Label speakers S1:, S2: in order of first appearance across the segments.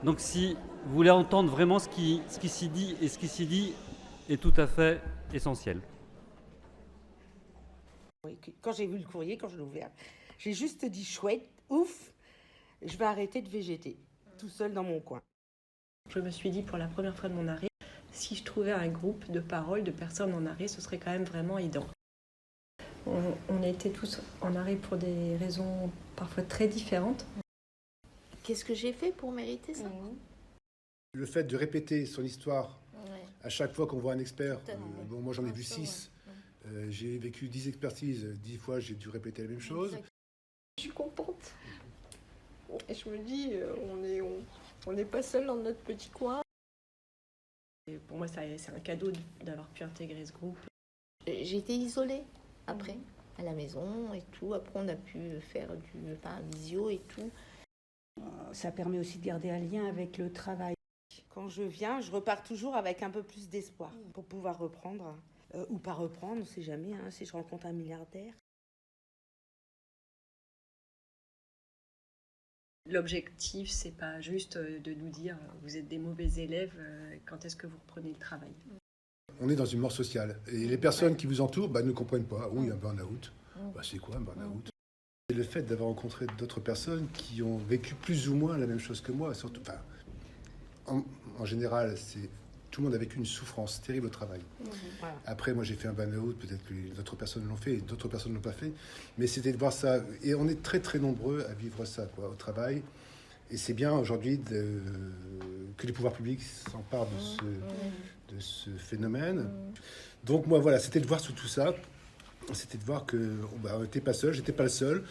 S1: Donc si vous voulez entendre vraiment ce qui s'y dit, et ce qui s'y dit est tout à fait essentiel.
S2: Oui, quand j'ai vu le courrier, quand je l'ai ouvert, j'ai juste dit chouette, ouf, je vais arrêter de végéter, tout seul dans mon coin.
S3: Je me suis dit pour la première fois de mon arrêt, si je trouvais un groupe de parole de personnes en arrêt, ce serait quand même vraiment aidant. On a été tous en arrêt pour des raisons parfois très différentes.
S4: Qu'est-ce que j'ai fait pour mériter ça?
S5: Le fait de répéter son histoire à chaque fois qu'on voit un expert, bon, moi j'en ai vu 6, j'ai vécu 10 expertises, 10 fois j'ai dû répéter la même chose.
S6: Je suis contente. Et je me dis, on n'est pas seul dans notre petit coin.
S3: Et pour moi, c'est un cadeau d'avoir pu intégrer ce groupe.
S4: J'ai été isolée après, à la maison et tout. Après, on a pu faire un visio et tout.
S7: Ça permet aussi de garder un lien avec le travail.
S2: Quand je viens, je repars toujours avec un peu plus d'espoir pour pouvoir reprendre. Ou pas reprendre, on ne sait jamais, si je rencontre un milliardaire.
S3: L'objectif, c'est pas juste de nous dire vous êtes des mauvais élèves, quand est-ce que vous reprenez le travail.
S5: On est dans une mort sociale et les personnes qui vous entourent ne comprennent pas. Oui, un burn-out. C'est quoi un burn-out? Et le fait d'avoir rencontré d'autres personnes qui ont vécu plus ou moins la même chose que moi, surtout, en général, tout le monde a vécu une souffrance terrible au travail.
S2: Voilà.
S5: Après, moi, j'ai fait un burn-out, peut-être que d'autres personnes l'ont fait et d'autres personnes ne l'ont pas fait. Mais c'était de voir ça. Et on est très, très nombreux à vivre ça au travail. Et c'est bien aujourd'hui que les pouvoirs publics s'emparent de ce phénomène. Donc, moi, voilà, c'était de voir tout ça. C'était de voir qu'on n'était pas seul, j'étais pas le seul.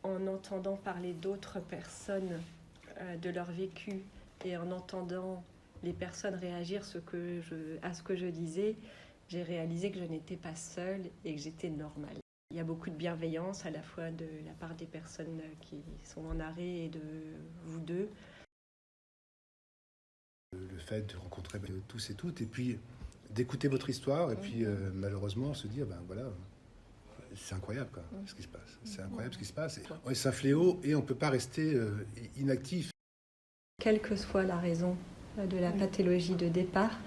S3: En entendant parler d'autres personnes de leur vécu et en entendant les personnes réagir à ce que je disais, j'ai réalisé que je n'étais pas seule et que j'étais normale. Il y a beaucoup de bienveillance à la fois de la part des personnes qui sont en arrêt et de vous deux.
S5: Le fait de rencontrer tous et toutes, et puis d'écouter votre histoire, et puis malheureusement se dire, voilà, c'est incroyable ce qui se passe. C'est incroyable ce qui se passe. C'est un fléau et on ne peut pas rester inactif.
S3: Quelle que soit la raison de la pathologie de départ,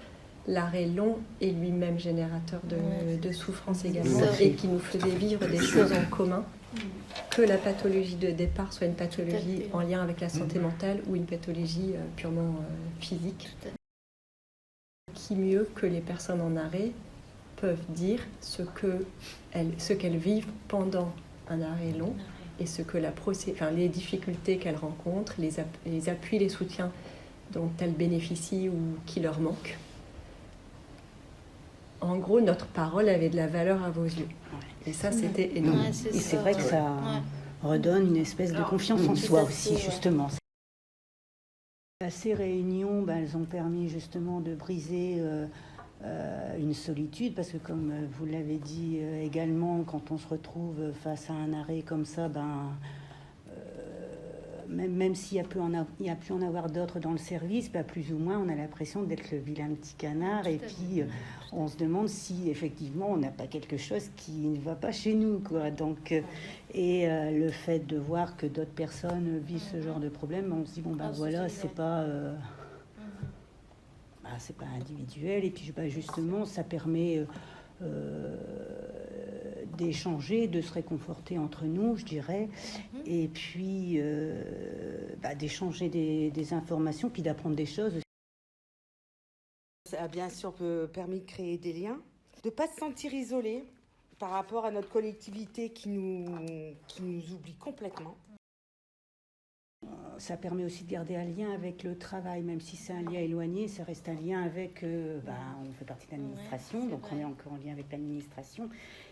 S3: l'arrêt long est lui-même générateur de souffrance également et qui nous faisait vivre des choses en commun. Que la pathologie de départ soit une pathologie en lien avec la santé mentale ou une pathologie purement physique. Qui mieux que les personnes en arrêt peuvent dire ce qu'elles vivent pendant un arrêt long et ce que les difficultés qu'elles rencontrent, les appuis, les soutiens dont elles bénéficient ou qui leur manquent. En gros, notre parole avait de la valeur à vos yeux. Et ça, c'était énorme.
S7: Et c'est vrai que ça redonne une espèce de confiance en soi aussi, justement. Ces réunions, elles ont permis justement de briser une solitude, parce que comme vous l'avez dit également, quand on se retrouve face à un arrêt comme ça, même s'il y a pu en avoir d'autres dans le service, plus ou moins on a l'impression d'être le vilain petit canard, et puis on se demande si effectivement on n'a pas quelque chose qui ne va pas chez nous, quoi. Donc, le fait de voir que d'autres personnes vivent ce genre de problème, on se dit voilà, c'est pas individuel, et puis justement ça permet d'échanger, de se réconforter entre nous, je dirais, et puis d'échanger des informations, puis d'apprendre des choses.
S2: Ça a bien sûr permis de créer des liens, de ne pas se sentir isolé par rapport à notre collectivité qui nous oublie complètement.
S7: Ça permet aussi de garder un lien avec le travail, même si c'est un lien éloigné, ça reste un lien avec... on fait partie de l'administration, donc on est encore en lien avec l'administration.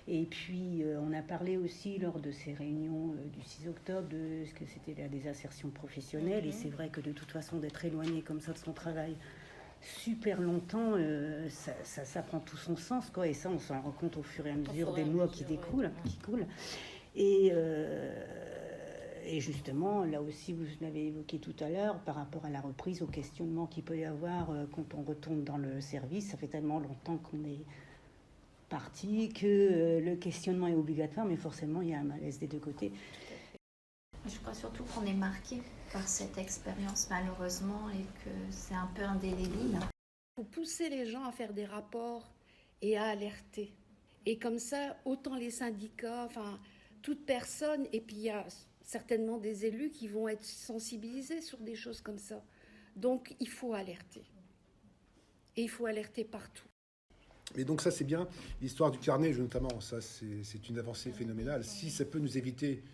S7: Et puis, on a parlé aussi lors de ces réunions du 6 octobre de ce que c'était la désinsertion professionnelle. Et c'est vrai que de toute façon, d'être éloigné comme ça de son travail super longtemps, ça prend tout son sens, quoi. Et ça, on s'en rend compte au fur et à mesure des mois qui coulent. Et justement, là aussi, vous l'avez évoqué tout à l'heure, par rapport à la reprise, au questionnement qu'il peut y avoir quand on retourne dans le service. Ça fait tellement longtemps qu'on est parti que le questionnement est obligatoire, mais forcément, il y a un malaise des deux côtés.
S8: Je crois surtout qu'on est marqué par cette expérience malheureusement et que c'est un peu indélébile.
S9: Il faut pousser les gens à faire des rapports et à alerter. Et comme ça, autant les syndicats, enfin toute personne, et puis il y a certainement des élus qui vont être sensibilisés sur des choses comme ça. Donc il faut alerter. Et il faut alerter partout.
S5: Et donc ça c'est bien, l'histoire du carnet notamment, ça c'est une avancée phénoménale. Si ça peut nous éviter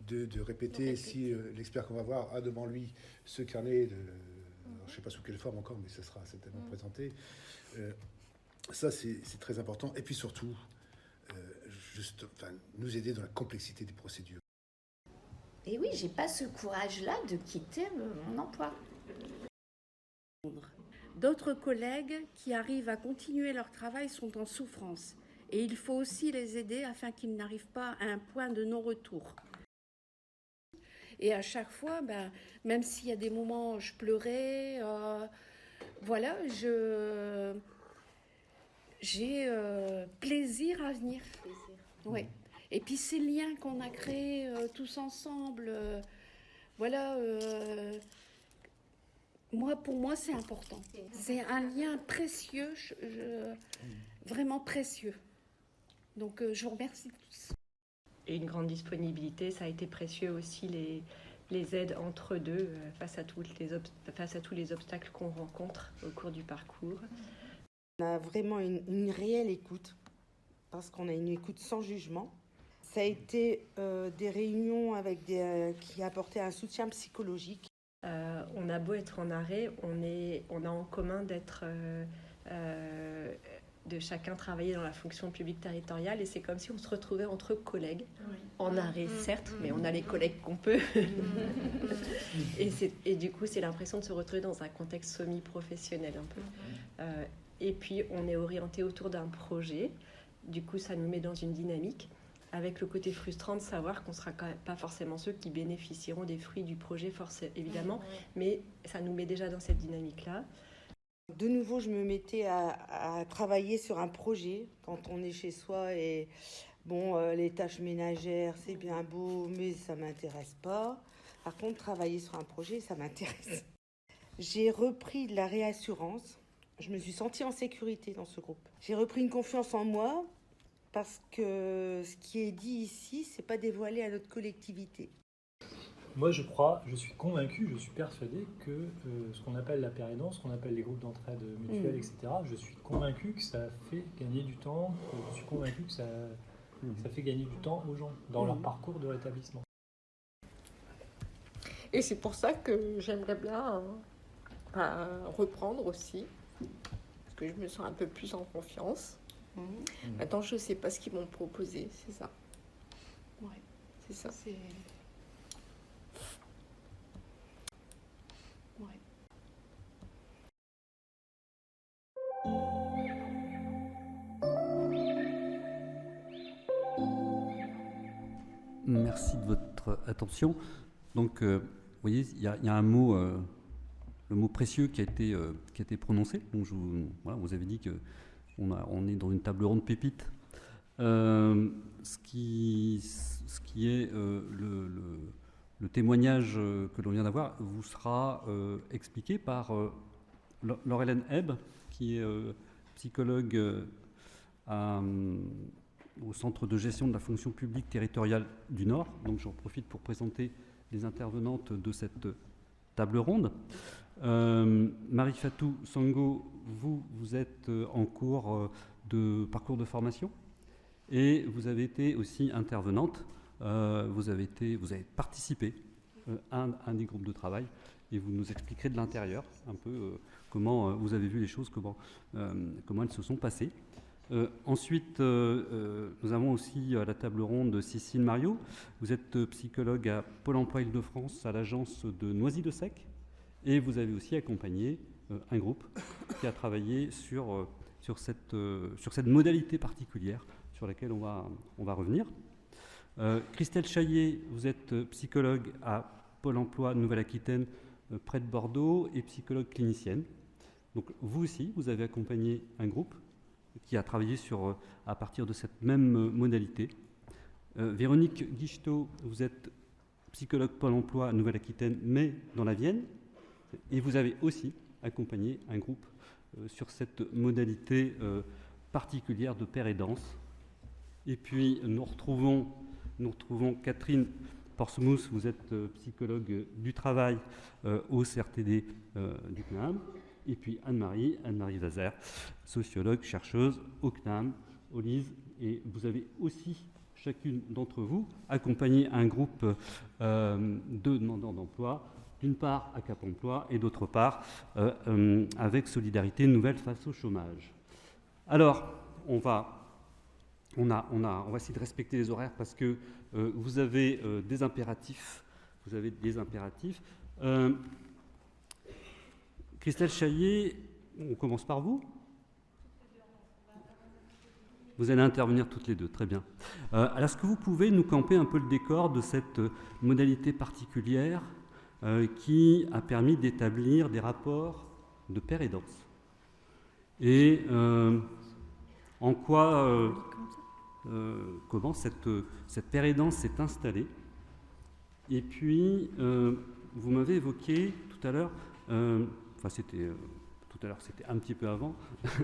S5: de répéter, si l'expert qu'on va voir a devant lui ce carnet, je ne sais pas sous quelle forme encore, mais ça sera certainement présenté, ça c'est très important. Et puis surtout, nous aider dans la complexité des procédures.
S8: Et oui, j'ai pas ce courage-là de quitter mon emploi.
S9: D'autres collègues qui arrivent à continuer leur travail sont en souffrance. Et il faut aussi les aider afin qu'ils n'arrivent pas à un point de non-retour. Et à chaque fois, même s'il y a des moments où je pleurais, voilà, j'ai plaisir à venir. Ouais. Et puis ces liens qu'on a créés tous ensemble, voilà, pour moi c'est important. C'est un lien précieux, vraiment précieux. Donc je vous remercie tous.
S3: Et une grande disponibilité, ça a été précieux aussi les aides entre deux face à tous les obstacles qu'on rencontre au cours du parcours.
S2: On a vraiment une réelle écoute, parce qu'on a une écoute sans jugement. Ça a été des réunions qui apportaient un soutien psychologique.
S3: On a beau être en arrêt, on a en commun d'être de chacun travailler dans la fonction publique territoriale, et c'est comme si on se retrouvait entre collègues, en arrêt certes, mais on a les collègues qu'on peut. Et du coup, c'est l'impression de se retrouver dans un contexte semi-professionnel un peu. Et puis, on est orienté autour d'un projet. Du coup, ça nous met dans une dynamique, avec le côté frustrant de savoir qu'on ne sera quand même pas forcément ceux qui bénéficieront des fruits du projet, évidemment, mais ça nous met déjà dans cette dynamique-là.
S2: De nouveau, je me mettais à travailler sur un projet quand on est chez soi et bon, les tâches ménagères, c'est bien beau, mais ça ne m'intéresse pas. Par contre, travailler sur un projet, ça m'intéresse. J'ai repris de la réassurance. Je me suis sentie en sécurité dans ce groupe. J'ai repris une confiance en moi parce que ce qui est dit ici, c'est pas dévoilé à notre collectivité.
S10: Moi, je suis convaincu, je suis persuadé que ce qu'on appelle la pérédance, ce qu'on appelle les groupes d'entraide mutuelle, etc., je suis convaincu que ça fait gagner du temps, je suis convaincu que ça fait gagner du temps aux gens dans leur parcours de rétablissement.
S6: Et c'est pour ça que j'aimerais bien reprendre aussi, parce que je me sens un peu plus en confiance. Maintenant, je ne sais pas ce qu'ils vont me proposer, c'est ça.
S9: Ouais.
S6: C'est ça.
S9: Ouais.
S1: Merci de votre attention. Donc, vous voyez, il y a un mot, le mot précieux qui a été prononcé. Donc, vous avez dit qu'on est dans une table ronde pépite. Ce qui est le témoignage que l'on vient d'avoir vous sera expliqué par Laure-Hélène Hebb, qui est psychologue au Centre de gestion de la fonction publique territoriale du Nord. Donc j'en profite pour présenter les intervenantes de cette table ronde. Marie-Fatou Sango, vous êtes en cours de parcours de formation et vous avez été aussi intervenante. Vous avez participé à un des groupes de travail et vous nous expliquerez de l'intérieur un peu comment vous avez vu les choses, comment elles se sont passées. Ensuite, nous avons aussi à la table ronde Cécile Mariot. Vous êtes psychologue à Pôle emploi Île-de-France, à l'agence de Noisy-le-Sec, et vous avez aussi accompagné un groupe qui a travaillé sur cette modalité particulière sur laquelle on va revenir. Christelle Chaillet, vous êtes psychologue à Pôle emploi Nouvelle-Aquitaine, près de Bordeaux, et psychologue clinicienne. Donc vous aussi, vous avez accompagné un groupe qui a travaillé à partir de cette même modalité. Véronique Guichetot, vous êtes psychologue Pôle emploi Nouvelle-Aquitaine, mais dans la Vienne. Et vous avez aussi accompagné un groupe sur cette modalité particulière de pair et danse. Et puis nous retrouvons Catherine Portsmouth, vous êtes psychologue du travail au CRTD du CNAM. Et puis Anne-Marie Vazer, sociologue, chercheuse au CNAM, au LISE. Et vous avez aussi, chacune d'entre vous, accompagné un groupe de demandeurs d'emploi, d'une part à Cap Emploi et d'autre part avec Solidarité Nouvelle face au chômage. Alors, on va essayer de respecter les horaires parce que vous avez des impératifs. Christelle Chaillet, on commence par vous. Vous allez intervenir toutes les deux, très bien. Alors, est-ce que vous pouvez nous camper un peu le décor de cette modalité particulière qui a permis d'établir des rapports de pair et danse? Et en quoi, comment cette pair et danse s'est installée? Et puis, vous m'avez évoqué tout à l'heure, c'était un petit peu avant,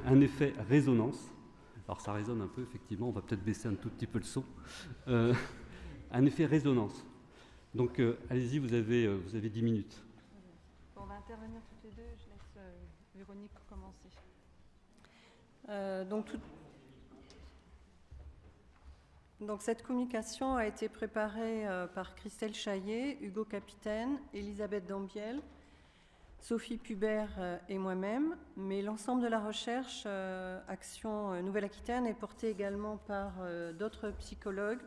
S1: un effet résonance. Alors ça résonne un peu, effectivement, on va peut-être baisser un tout petit peu le son. Un effet résonance. Donc allez-y, vous avez 10 minutes.
S11: On va intervenir toutes les deux, je laisse Véronique commencer. Donc cette communication a été préparée par Christelle Chaillet, Hugo Capitaine, Elisabeth Dambiel, Sophie Pubert et moi-même, mais l'ensemble de la recherche Action Nouvelle-Aquitaine est porté également par d'autres psychologues,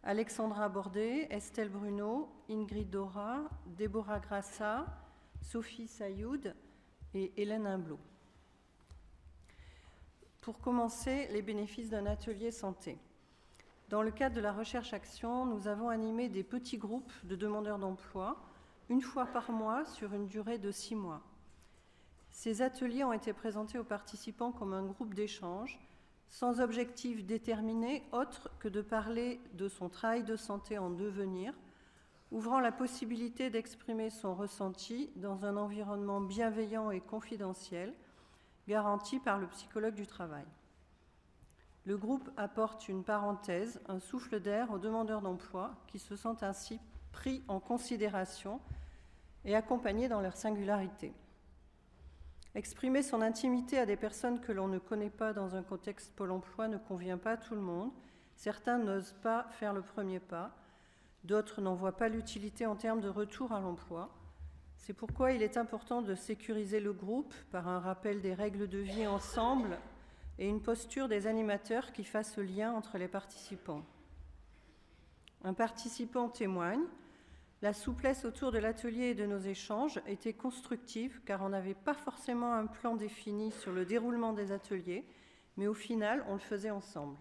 S11: Alexandra Bordet, Estelle Bruno, Ingrid Dora, Déborah Grassa, Sophie Sayoud et Hélène Imblot. Pour commencer, les bénéfices d'un atelier santé. Dans le cadre de la recherche Action, nous avons animé des petits groupes de demandeurs d'emploi, une fois par mois sur une durée de 6 mois. Ces ateliers ont été présentés aux participants comme un groupe d'échange, sans objectif déterminé autre que de parler de son travail de santé en devenir, ouvrant la possibilité d'exprimer son ressenti dans un environnement bienveillant et confidentiel, garanti par le psychologue du travail. Le groupe apporte une parenthèse, un souffle d'air aux demandeurs d'emploi qui se sentent ainsi pris en considération et accompagnés dans leur singularité. Exprimer son intimité à des personnes que l'on ne connaît pas dans un contexte Pôle emploi ne convient pas à tout le monde. Certains n'osent pas faire le premier pas, d'autres n'en voient pas l'utilité en termes de retour à l'emploi. C'est pourquoi il est important de sécuriser le groupe par un rappel des règles de vie ensemble et une posture des animateurs qui fassent le lien entre les participants. Un participant témoigne: la souplesse autour de l'atelier et de nos échanges était constructive car on n'avait pas forcément un plan défini sur le déroulement des ateliers, mais au final, on le faisait ensemble.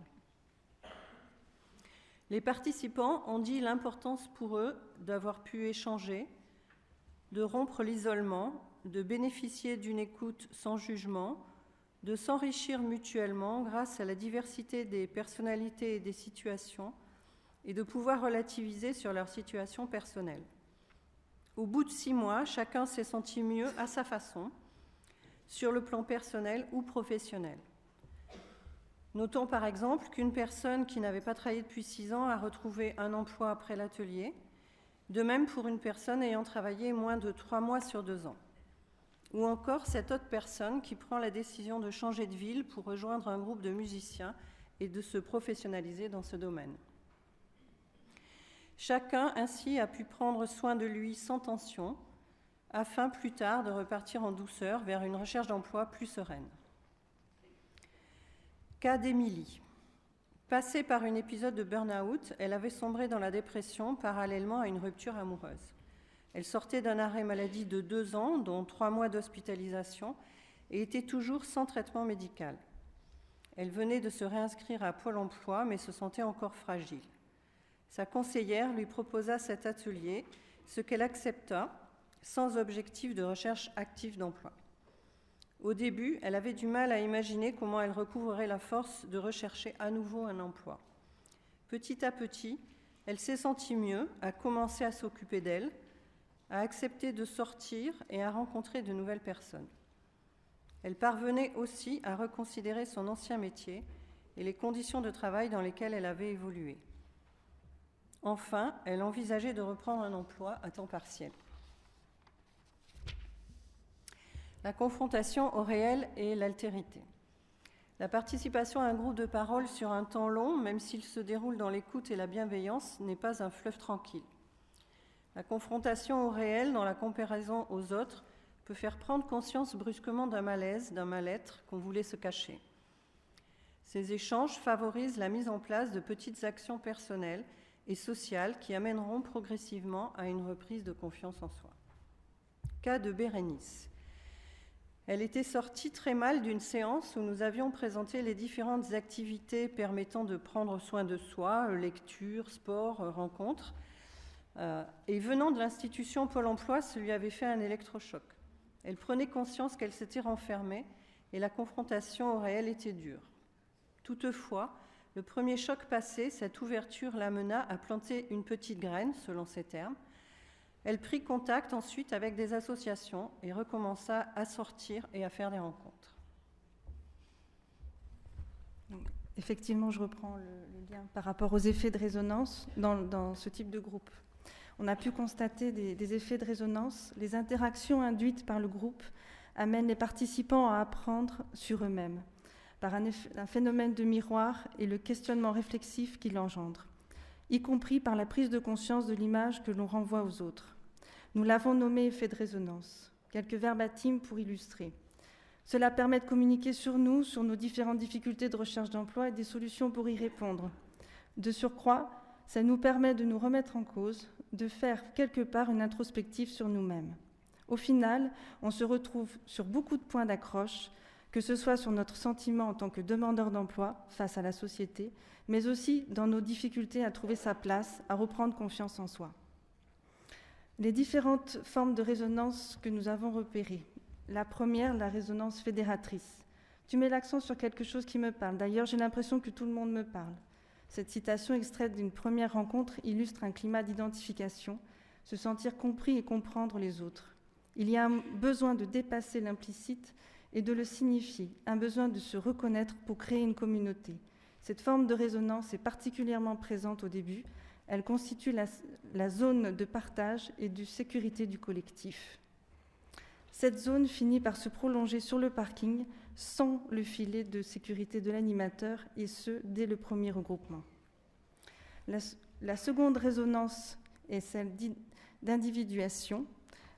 S11: Les participants ont dit l'importance pour eux d'avoir pu échanger, de rompre l'isolement, de bénéficier d'une écoute sans jugement, de s'enrichir mutuellement grâce à la diversité des personnalités et des situations, et de pouvoir relativiser sur leur situation personnelle. Au bout de 6 mois, chacun s'est senti mieux à sa façon, sur le plan personnel ou professionnel. Notons par exemple qu'une personne qui n'avait pas travaillé depuis 6 ans a retrouvé un emploi après l'atelier, de même pour une personne ayant travaillé moins de 3 mois sur 2 ans. Ou encore cette autre personne qui prend la décision de changer de ville pour rejoindre un groupe de musiciens et de se professionnaliser dans ce domaine. Chacun ainsi a pu prendre soin de lui sans tension, afin plus tard de repartir en douceur vers une recherche d'emploi plus sereine. Cas d'Émilie. Passée par un épisode de burn-out, elle avait sombré dans la dépression parallèlement à une rupture amoureuse. Elle sortait d'un arrêt maladie de 2 ans, dont 3 mois d'hospitalisation, et était toujours sans traitement médical. Elle venait de se réinscrire à Pôle emploi, mais se sentait encore fragile. Sa conseillère lui proposa cet atelier, ce qu'elle accepta, sans objectif de recherche active d'emploi. Au début, elle avait du mal à imaginer comment elle recouvrerait la force de rechercher à nouveau un emploi. Petit à petit, elle s'est sentie mieux, a commencé à s'occuper d'elle, a accepté de sortir et à rencontrer de nouvelles personnes. Elle parvenait aussi à reconsidérer son ancien métier et les conditions de travail dans lesquelles elle avait évolué. Enfin, elle envisageait de reprendre un emploi à temps partiel. La confrontation au réel et l'altérité. La participation à un groupe de parole sur un temps long, même s'il se déroule dans l'écoute et la bienveillance, n'est pas un fleuve tranquille. La confrontation au réel dans la comparaison aux autres peut faire prendre conscience brusquement d'un malaise, d'un mal-être qu'on voulait se cacher. Ces échanges favorisent la mise en place de petites actions personnelles et sociales qui amèneront progressivement à une reprise de confiance en soi. Cas de Bérénice. Elle était sortie très mal d'une séance où nous avions présenté les différentes activités permettant de prendre soin de soi, lecture, sport, rencontres. Et venant de l'institution Pôle emploi, ce lui avait fait un électrochoc. Elle prenait conscience qu'elle s'était renfermée et la confrontation au réel était dure. Toutefois, le premier choc passé, cette ouverture l'amena à planter une petite graine, selon ses termes. Elle prit contact ensuite avec des associations et recommença à sortir et à faire des rencontres.
S12: Effectivement, je reprends le lien par rapport aux effets de résonance dans ce type de groupe. On a pu constater des effets de résonance. Les interactions induites par le groupe amènent les participants à apprendre sur eux-mêmes, par un phénomène de miroir et le questionnement réflexif qu'il engendre, y compris par la prise de conscience de l'image que l'on renvoie aux autres. Nous l'avons nommé effet de résonance. Quelques verbatims pour illustrer. Cela permet de communiquer sur nous, sur nos différentes difficultés de recherche d'emploi et des solutions pour y répondre. De surcroît, ça nous permet de nous remettre en cause, de faire quelque part une introspective sur nous-mêmes. Au final, on se retrouve sur beaucoup de points d'accroche, que ce soit sur notre sentiment en tant que demandeur d'emploi face à la société, mais aussi dans nos difficultés à trouver sa place, à reprendre confiance en soi. Les différentes formes de résonance que nous avons repérées. La première, la résonance fédératrice. Tu mets l'accent sur quelque chose qui me parle. D'ailleurs, j'ai l'impression que tout le monde me parle. Cette citation extraite d'une première rencontre illustre un climat d'identification, se sentir compris et comprendre les autres. Il y a un besoin de dépasser l'implicite et de le signifier, un besoin de se reconnaître pour créer une communauté. Cette forme de résonance est particulièrement présente au début. Elle constitue la zone de partage et de sécurité du collectif. Cette zone finit par se prolonger sur le parking sans le filet de sécurité de l'animateur, et ce, dès le premier regroupement. La seconde résonance est celle d'individuation.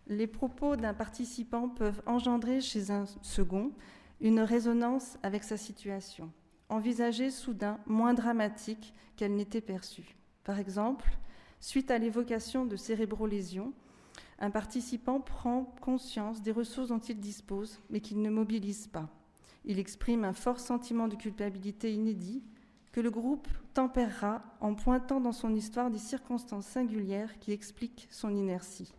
S12: Les propos d'un participant peuvent engendrer chez un second une résonance avec sa situation, envisagée soudain moins dramatique qu'elle n'était perçue. Par exemple, suite à l'évocation de cérébrolésions, un participant prend conscience des ressources dont il dispose, mais qu'il ne mobilise pas. Il exprime un fort sentiment de culpabilité inédit que le groupe tempérera en pointant dans son histoire des circonstances singulières qui expliquent son inertie.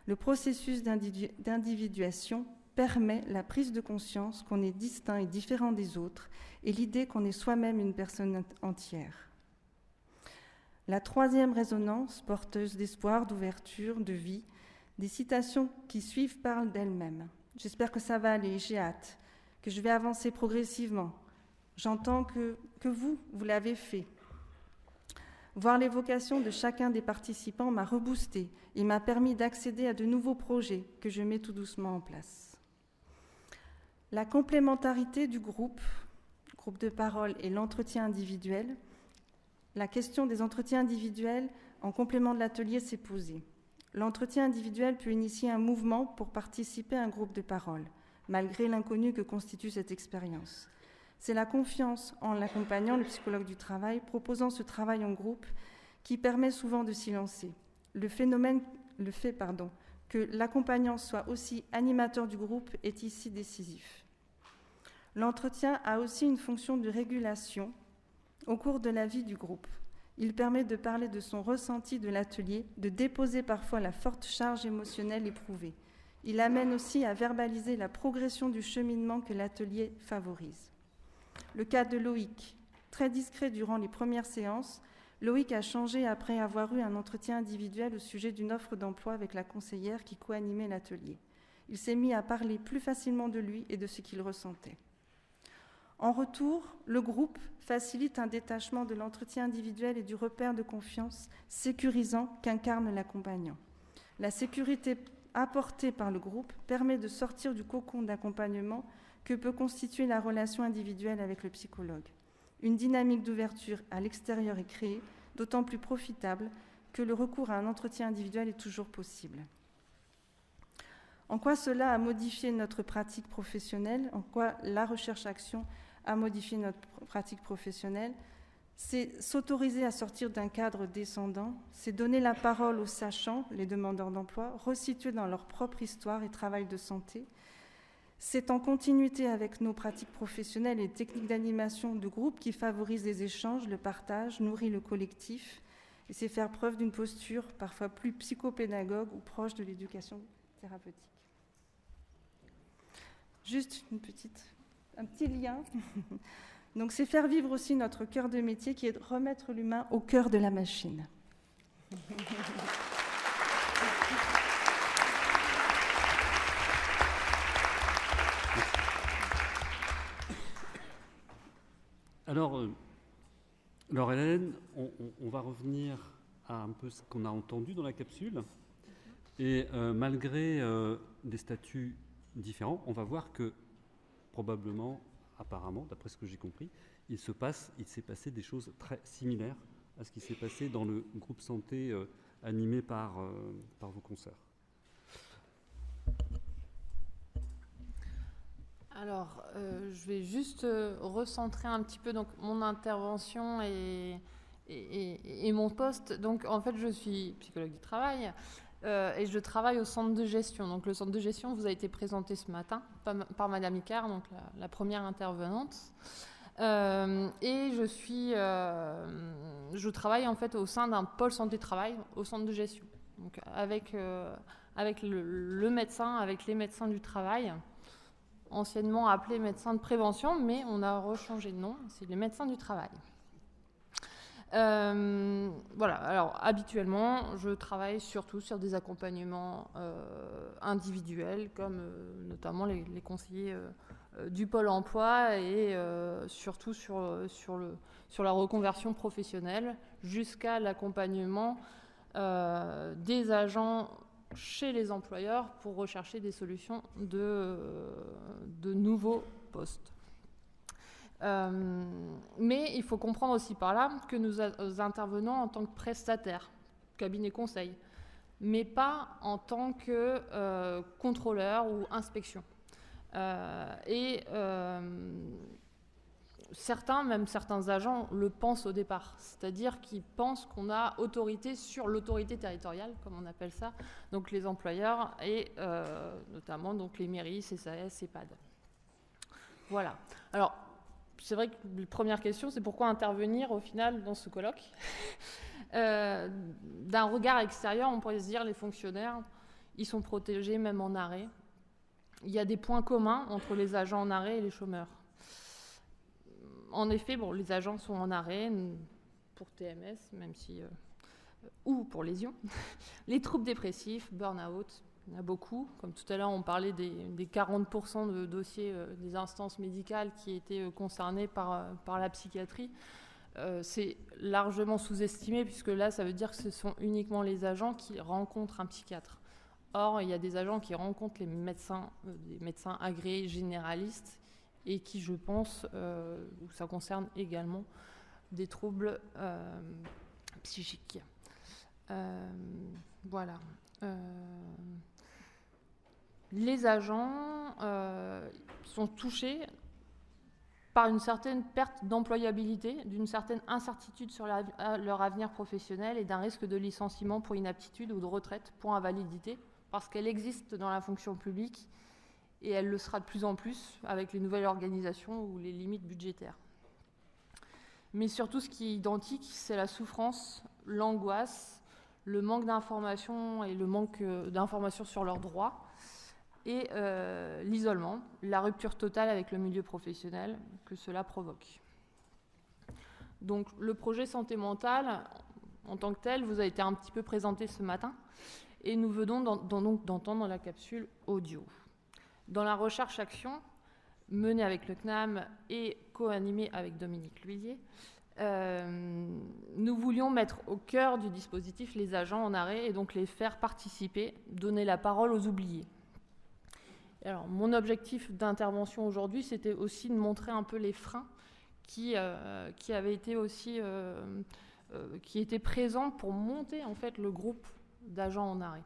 S12: Le processus d'individuation permet la prise de conscience qu'on est distinct et différent des autres et l'idée qu'on est soi-même une personne entière. La troisième résonance, porteuse d'espoir, d'ouverture, de vie, des citations qui suivent parlent d'elles-mêmes. J'espère que ça va aller, j'ai hâte, que je vais avancer progressivement. J'entends que vous l'avez fait. Voir l'évocation de chacun des participants m'a reboosté et m'a permis d'accéder à de nouveaux projets que je mets tout doucement en place. La complémentarité du groupe de parole et l'entretien individuel. La question des entretiens individuels en complément de l'atelier s'est posée. L'entretien individuel peut initier un mouvement pour participer à un groupe de parole, malgré l'inconnu que constitue cette expérience. C'est la confiance en l'accompagnant, le psychologue du travail, proposant ce travail en groupe qui permet souvent de s'y lancer. Le fait que l'accompagnant soit aussi animateur du groupe est ici décisif. L'entretien a aussi une fonction de régulation au cours de la vie du groupe. Il permet de parler de son ressenti de l'atelier, de déposer parfois la forte charge émotionnelle éprouvée. Il amène aussi à verbaliser la progression du cheminement que l'atelier favorise. Le cas de Loïc, très discret durant les premières séances, Loïc a changé après avoir eu un entretien individuel au sujet d'une offre d'emploi avec la conseillère qui co-animait l'atelier. Il s'est mis à parler plus facilement de lui et de ce qu'il ressentait. En retour, le groupe facilite un détachement de l'entretien individuel et du repère de confiance sécurisant qu'incarne l'accompagnant. La sécurité apportée par le groupe permet de sortir du cocon d'accompagnement que peut constituer la relation individuelle avec le psychologue. Une dynamique d'ouverture à l'extérieur est créée, d'autant plus profitable que le recours à un entretien individuel est toujours possible. En quoi cela a modifié notre pratique professionnelle? En quoi la recherche-action a modifié notre pratique professionnelle? C'est s'autoriser à sortir d'un cadre descendant, c'est donner la parole aux sachants, les demandeurs d'emploi, resitués dans leur propre histoire et travail de santé. C'est en continuité avec nos pratiques professionnelles et techniques d'animation de groupe qui favorisent les échanges, le partage, nourrit le collectif, et c'est faire preuve d'une posture parfois plus psychopédagogue ou proche de l'éducation thérapeutique. Juste un petit lien. Donc c'est faire vivre aussi notre cœur de métier qui est de remettre l'humain au cœur de la machine.
S1: Alors Hélène, on va revenir à un peu ce qu'on a entendu dans la capsule. Et malgré des statuts différents, on va voir que probablement, apparemment, d'après ce que j'ai compris, il s'est passé des choses très similaires à ce qui s'est passé dans le groupe santé animé par vos consoeurs.
S13: Alors, je vais juste recentrer un petit peu donc, mon intervention et mon poste. Donc, en fait, je suis psychologue du travail et je travaille au centre de gestion. Donc, le centre de gestion vous a été présenté ce matin par Madame Icard, donc la première intervenante. Et je travaille en fait au sein d'un pôle santé-travail au centre de gestion. Donc, avec le médecin, avec les médecins du travail. Anciennement appelés médecins de prévention, mais on a rechangé de nom, c'est les médecins du travail. Voilà, alors habituellement, je travaille surtout sur des accompagnements individuels, comme notamment les conseillers du Pôle emploi et surtout sur la reconversion professionnelle, jusqu'à l'accompagnement des agents chez les employeurs pour rechercher des solutions de nouveaux postes. Mais il faut comprendre aussi par là que nous intervenons en tant que prestataires, cabinet conseil, mais pas en tant que contrôleur ou inspection. Certains agents le pensent au départ, c'est-à-dire qu'ils pensent qu'on a autorité sur l'autorité territoriale, comme on appelle ça, donc les employeurs et notamment donc les mairies, CCAS, EHPAD. Voilà. Alors, c'est vrai que la première question, c'est pourquoi intervenir au final dans ce colloque. D'un regard extérieur, on pourrait se dire les fonctionnaires, ils sont protégés même en arrêt. Il y a des points communs entre les agents en arrêt et les chômeurs. En effet, les agents sont en arrêt pour TMS, même si ou pour lésions. Les troubles dépressifs, burn-out, il y en a beaucoup. Comme tout à l'heure, on parlait des 40% de dossiers des instances médicales qui étaient concernés par la psychiatrie. C'est largement sous-estimé, puisque là, ça veut dire que ce sont uniquement les agents qui rencontrent un psychiatre. Or, il y a des agents qui rencontrent des médecins agréés généralistes, et qui, je pense, ça concerne également des troubles psychiques. Voilà. Les agents sont touchés par une certaine perte d'employabilité, d'une certaine incertitude sur leur avenir professionnel et d'un risque de licenciement pour inaptitude ou de retraite pour invalidité, parce qu'elle existe dans la fonction publique et elle le sera de plus en plus avec les nouvelles organisations ou les limites budgétaires. Mais surtout, ce qui est identique, c'est la souffrance, l'angoisse, le manque d'informations et le manque d'informations sur leurs droits, et l'isolement, la rupture totale avec le milieu professionnel que cela provoque. Donc le projet santé mentale, en tant que tel, vous a été un petit peu présenté ce matin, et nous venons donc d'entendre la capsule audio. Dans la recherche-action, menée avec le CNAM et co-animée avec Dominique Lhuillier, nous voulions mettre au cœur du dispositif les agents en arrêt et donc les faire participer, donner la parole aux oubliés. Alors, mon objectif d'intervention aujourd'hui, c'était aussi de montrer un peu les freins qui avaient été aussi qui étaient présents pour monter en fait le groupe d'agents en arrêt.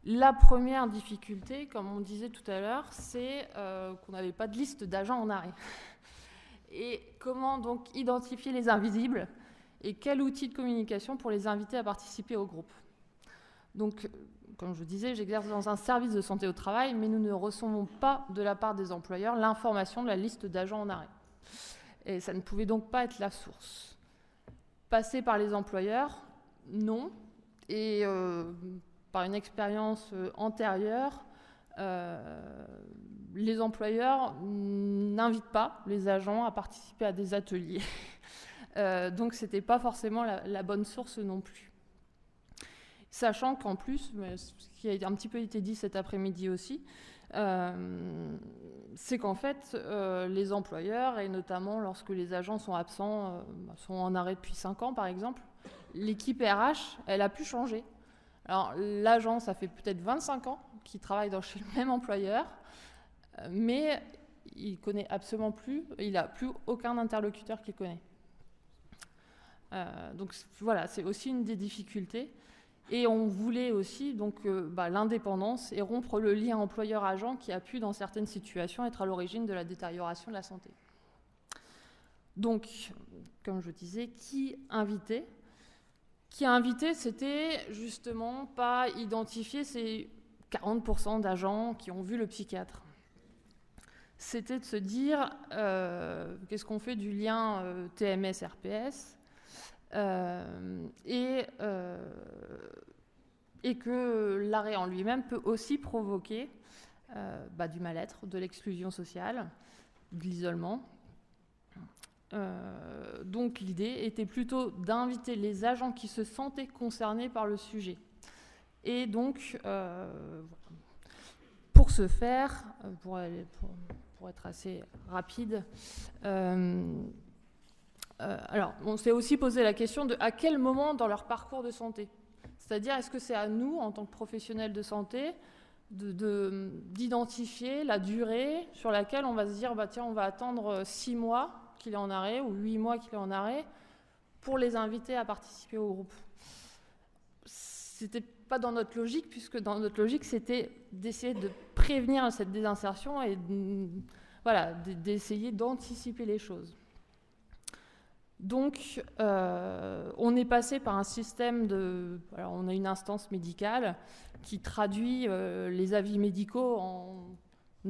S13: La première difficulté, comme on disait tout à l'heure, c'est qu'on n'avait pas de liste d'agents en arrêt. Et comment donc identifier les invisibles et quel outil de communication pour les inviter à participer au groupe. Donc, comme je disais, j'exerce dans un service de santé au travail, mais nous ne recevons pas de la part des employeurs l'information de la liste d'agents en arrêt. Et ça ne pouvait donc pas être la source. Passer par les employeurs, non. Et par une expérience antérieure, les employeurs n'invitent pas les agents à participer à des ateliers. Donc, ce n'était pas forcément la bonne source non plus. Sachant qu'en plus, ce qui a un petit peu été dit cet après-midi aussi, c'est qu'en fait, les employeurs, et notamment lorsque les agents sont absents, sont en arrêt depuis 5 ans par exemple, l'équipe RH, elle a pu changer. Alors, l'agent, ça fait peut-être 25 ans qu'il travaille chez le même employeur, mais il connaît absolument plus, il n'a plus aucun interlocuteur qu'il connaît. Donc voilà, c'est aussi une des difficultés. Et on voulait aussi donc l'indépendance et rompre le lien employeur-agent qui a pu, dans certaines situations, être à l'origine de la détérioration de la santé. Donc, comme je disais, qui inviter ? Qui a invité, c'était justement pas identifier ces 40% d'agents qui ont vu le psychiatre. C'était de se dire, qu'est-ce qu'on fait du lien TMS-RPS et que l'arrêt en lui-même peut aussi provoquer du mal-être, de l'exclusion sociale, de l'isolement. Donc l'idée était plutôt d'inviter les agents qui se sentaient concernés par le sujet. Et donc, pour ce faire, pour être assez rapide, alors on s'est aussi posé la question de à quel moment dans leur parcours de santé. C'est-à-dire, est-ce que c'est à nous, en tant que professionnels de santé, d'identifier la durée sur laquelle on va se dire, tiens, on va attendre 6 mois qu'il est en arrêt ou 8 mois qu'il est en arrêt pour les inviter à participer au groupe. C'était pas dans notre logique, puisque dans notre logique, c'était d'essayer de prévenir cette désinsertion et d'essayer d'anticiper les choses. Donc, on est passé par un système alors, on a une instance médicale qui traduit les avis médicaux en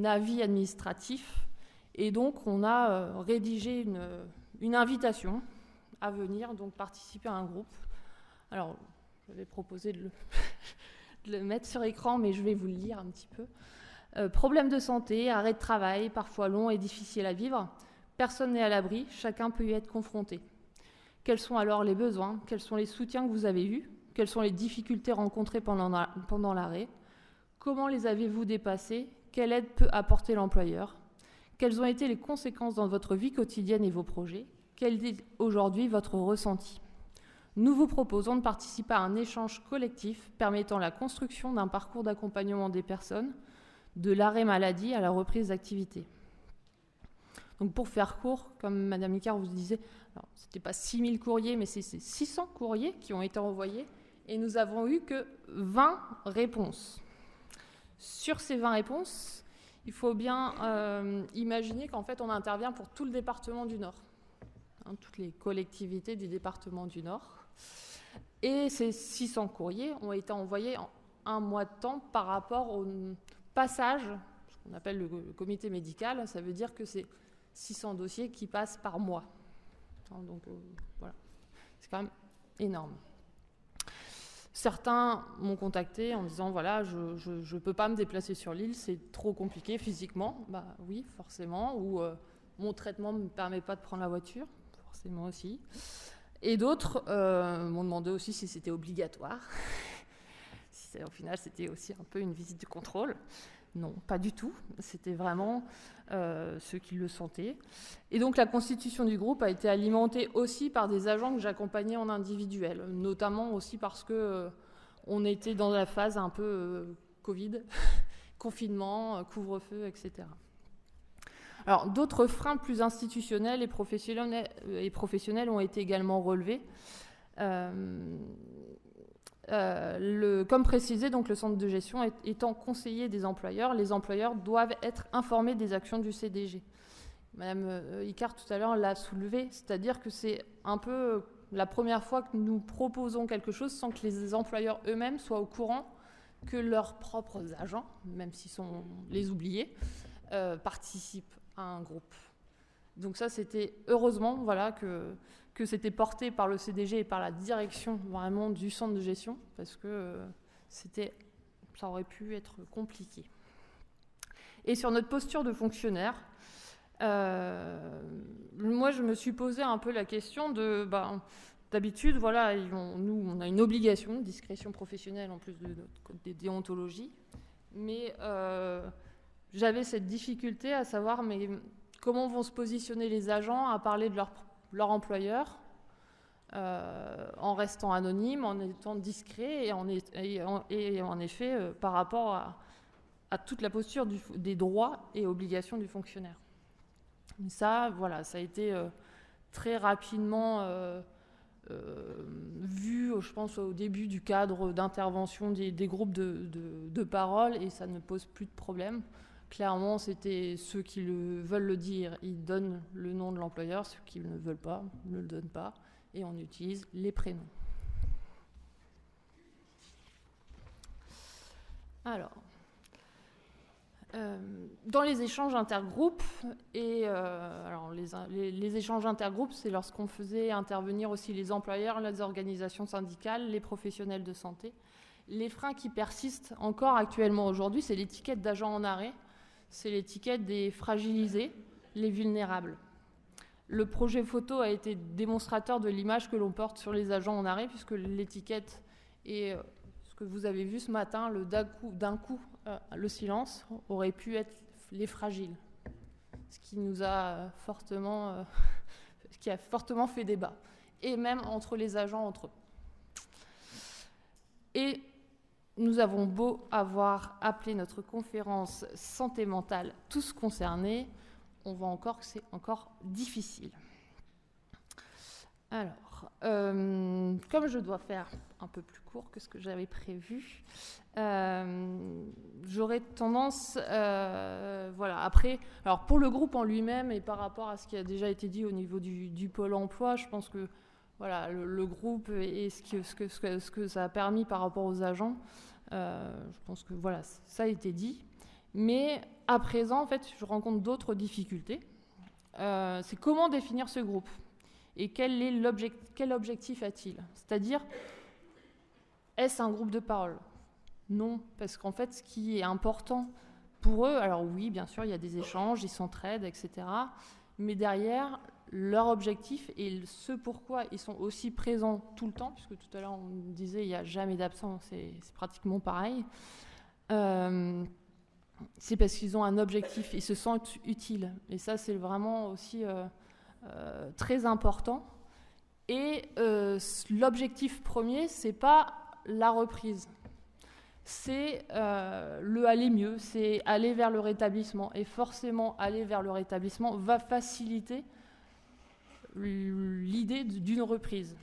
S13: avis administratifs. Et donc, on a rédigé une invitation à venir donc participer à un groupe. Alors, j'avais proposé de le mettre sur écran, mais je vais vous le lire un petit peu. Problème de santé, arrêt de travail, parfois long et difficile à vivre. Personne n'est à l'abri, chacun peut y être confronté. Quels sont alors les besoins ? Quels sont les soutiens que vous avez eus ? Quelles sont les difficultés rencontrées pendant l'arrêt ? Comment les avez-vous dépassées ? Quelle aide peut apporter l'employeur ? Quelles ont été les conséquences dans votre vie quotidienne et vos projets ? Quel est aujourd'hui votre ressenti ? Nous vous proposons de participer à un échange collectif permettant la construction d'un parcours d'accompagnement des personnes, de l'arrêt maladie à la reprise d'activité. Donc pour faire court, comme Madame Icard vous disait, ce n'était pas 6000 courriers, mais c'est 600 courriers qui ont été envoyés et nous avons eu que 20 réponses. Sur ces 20 réponses, il faut bien imaginer qu'en fait on intervient pour tout le département du Nord, toutes les collectivités du département du Nord. Et ces 600 courriers ont été envoyés en un mois de temps par rapport au passage, ce qu'on appelle le comité médical, ça veut dire que c'est 600 dossiers qui passent par mois. Donc voilà, c'est quand même énorme. Certains m'ont contacté en disant voilà, je ne peux pas me déplacer sur l'île, c'est trop compliqué physiquement. Oui, forcément. Ou mon traitement ne me permet pas de prendre la voiture, forcément aussi. Et d'autres m'ont demandé aussi si c'était obligatoire. Au final, c'était aussi un peu une visite de contrôle. Non, pas du tout. C'était vraiment ceux qui le sentaient. Et donc, la constitution du groupe a été alimentée aussi par des agents que j'accompagnais en individuel, notamment aussi parce que on était dans la phase un peu Covid, confinement, couvre-feu, etc. Alors, d'autres freins plus institutionnels et professionnels ont été également relevés. Comme précisé, donc, le centre de gestion étant conseiller des employeurs, les employeurs doivent être informés des actions du CDG. Madame Icart, tout à l'heure, l'a soulevé, c'est-à-dire que c'est un peu la première fois que nous proposons quelque chose sans que les employeurs eux-mêmes soient au courant que leurs propres agents, même s'ils sont les oubliés, participent à un groupe. Donc ça, c'était heureusement que c'était porté par le CDG et par la direction vraiment du centre de gestion, parce que ça aurait pu être compliqué. Et sur notre posture de fonctionnaire, moi, je me suis posé un peu la question de... d'habitude, voilà, nous, on a une obligation de discrétion professionnelle en plus de notre code de déontologie, mais j'avais cette difficulté à savoir mais comment vont se positionner les agents à parler de leur employeur en restant anonyme, en étant discret et en effet par rapport à toute la posture des droits et obligations du fonctionnaire. Ça, voilà, ça a été très rapidement vu, je pense, au début du cadre d'intervention des groupes de parole, et ça ne pose plus de problème. Clairement, c'était ceux qui veulent le dire, ils donnent le nom de l'employeur, ceux qui ne veulent pas ne le donnent pas, et on utilise les prénoms. Alors, dans les échanges intergroupes, alors les échanges intergroupes, c'est lorsqu'on faisait intervenir aussi les employeurs, les organisations syndicales, les professionnels de santé. Les freins qui persistent encore actuellement aujourd'hui, c'est l'étiquette d'agent en arrêt, c'est l'étiquette des fragilisés, les vulnérables. Le projet photo a été démonstrateur de l'image que l'on porte sur les agents en arrêt, puisque l'étiquette est ce que vous avez vu ce matin, d'un coup, le silence aurait pu être les fragiles, ce qui nous a fortement fait débat, et même entre les agents entre eux. Et nous avons beau avoir appelé notre conférence santé mentale tous concernés, on voit encore que c'est encore difficile. Alors, comme je dois faire un peu plus court que ce que j'avais prévu, j'aurais tendance, après, alors pour le groupe en lui-même et par rapport à ce qui a déjà été dit au niveau du pôle emploi, je pense que voilà, le groupe et ce que ça a permis par rapport aux agents, je pense que voilà, ça a été dit. Mais à présent, en fait, je rencontre d'autres difficultés. C'est comment définir ce groupe et quel objectif a-t-il ? C'est-à-dire, est-ce un groupe de parole ? Non, parce qu'en fait, ce qui est important pour eux, alors oui, bien sûr, il y a des échanges, ils s'entraident, etc. Mais derrière, leur objectif et ce pourquoi ils sont aussi présents tout le temps, puisque tout à l'heure on disait il n'y a jamais d'absent, c'est pratiquement pareil, c'est parce qu'ils ont un objectif, ils se sentent utiles. Et ça, c'est vraiment aussi très important. Et l'objectif premier, c'est pas la reprise. C'est le aller mieux, c'est aller vers le rétablissement. Et forcément, aller vers le rétablissement va faciliter l'idée d'une reprise.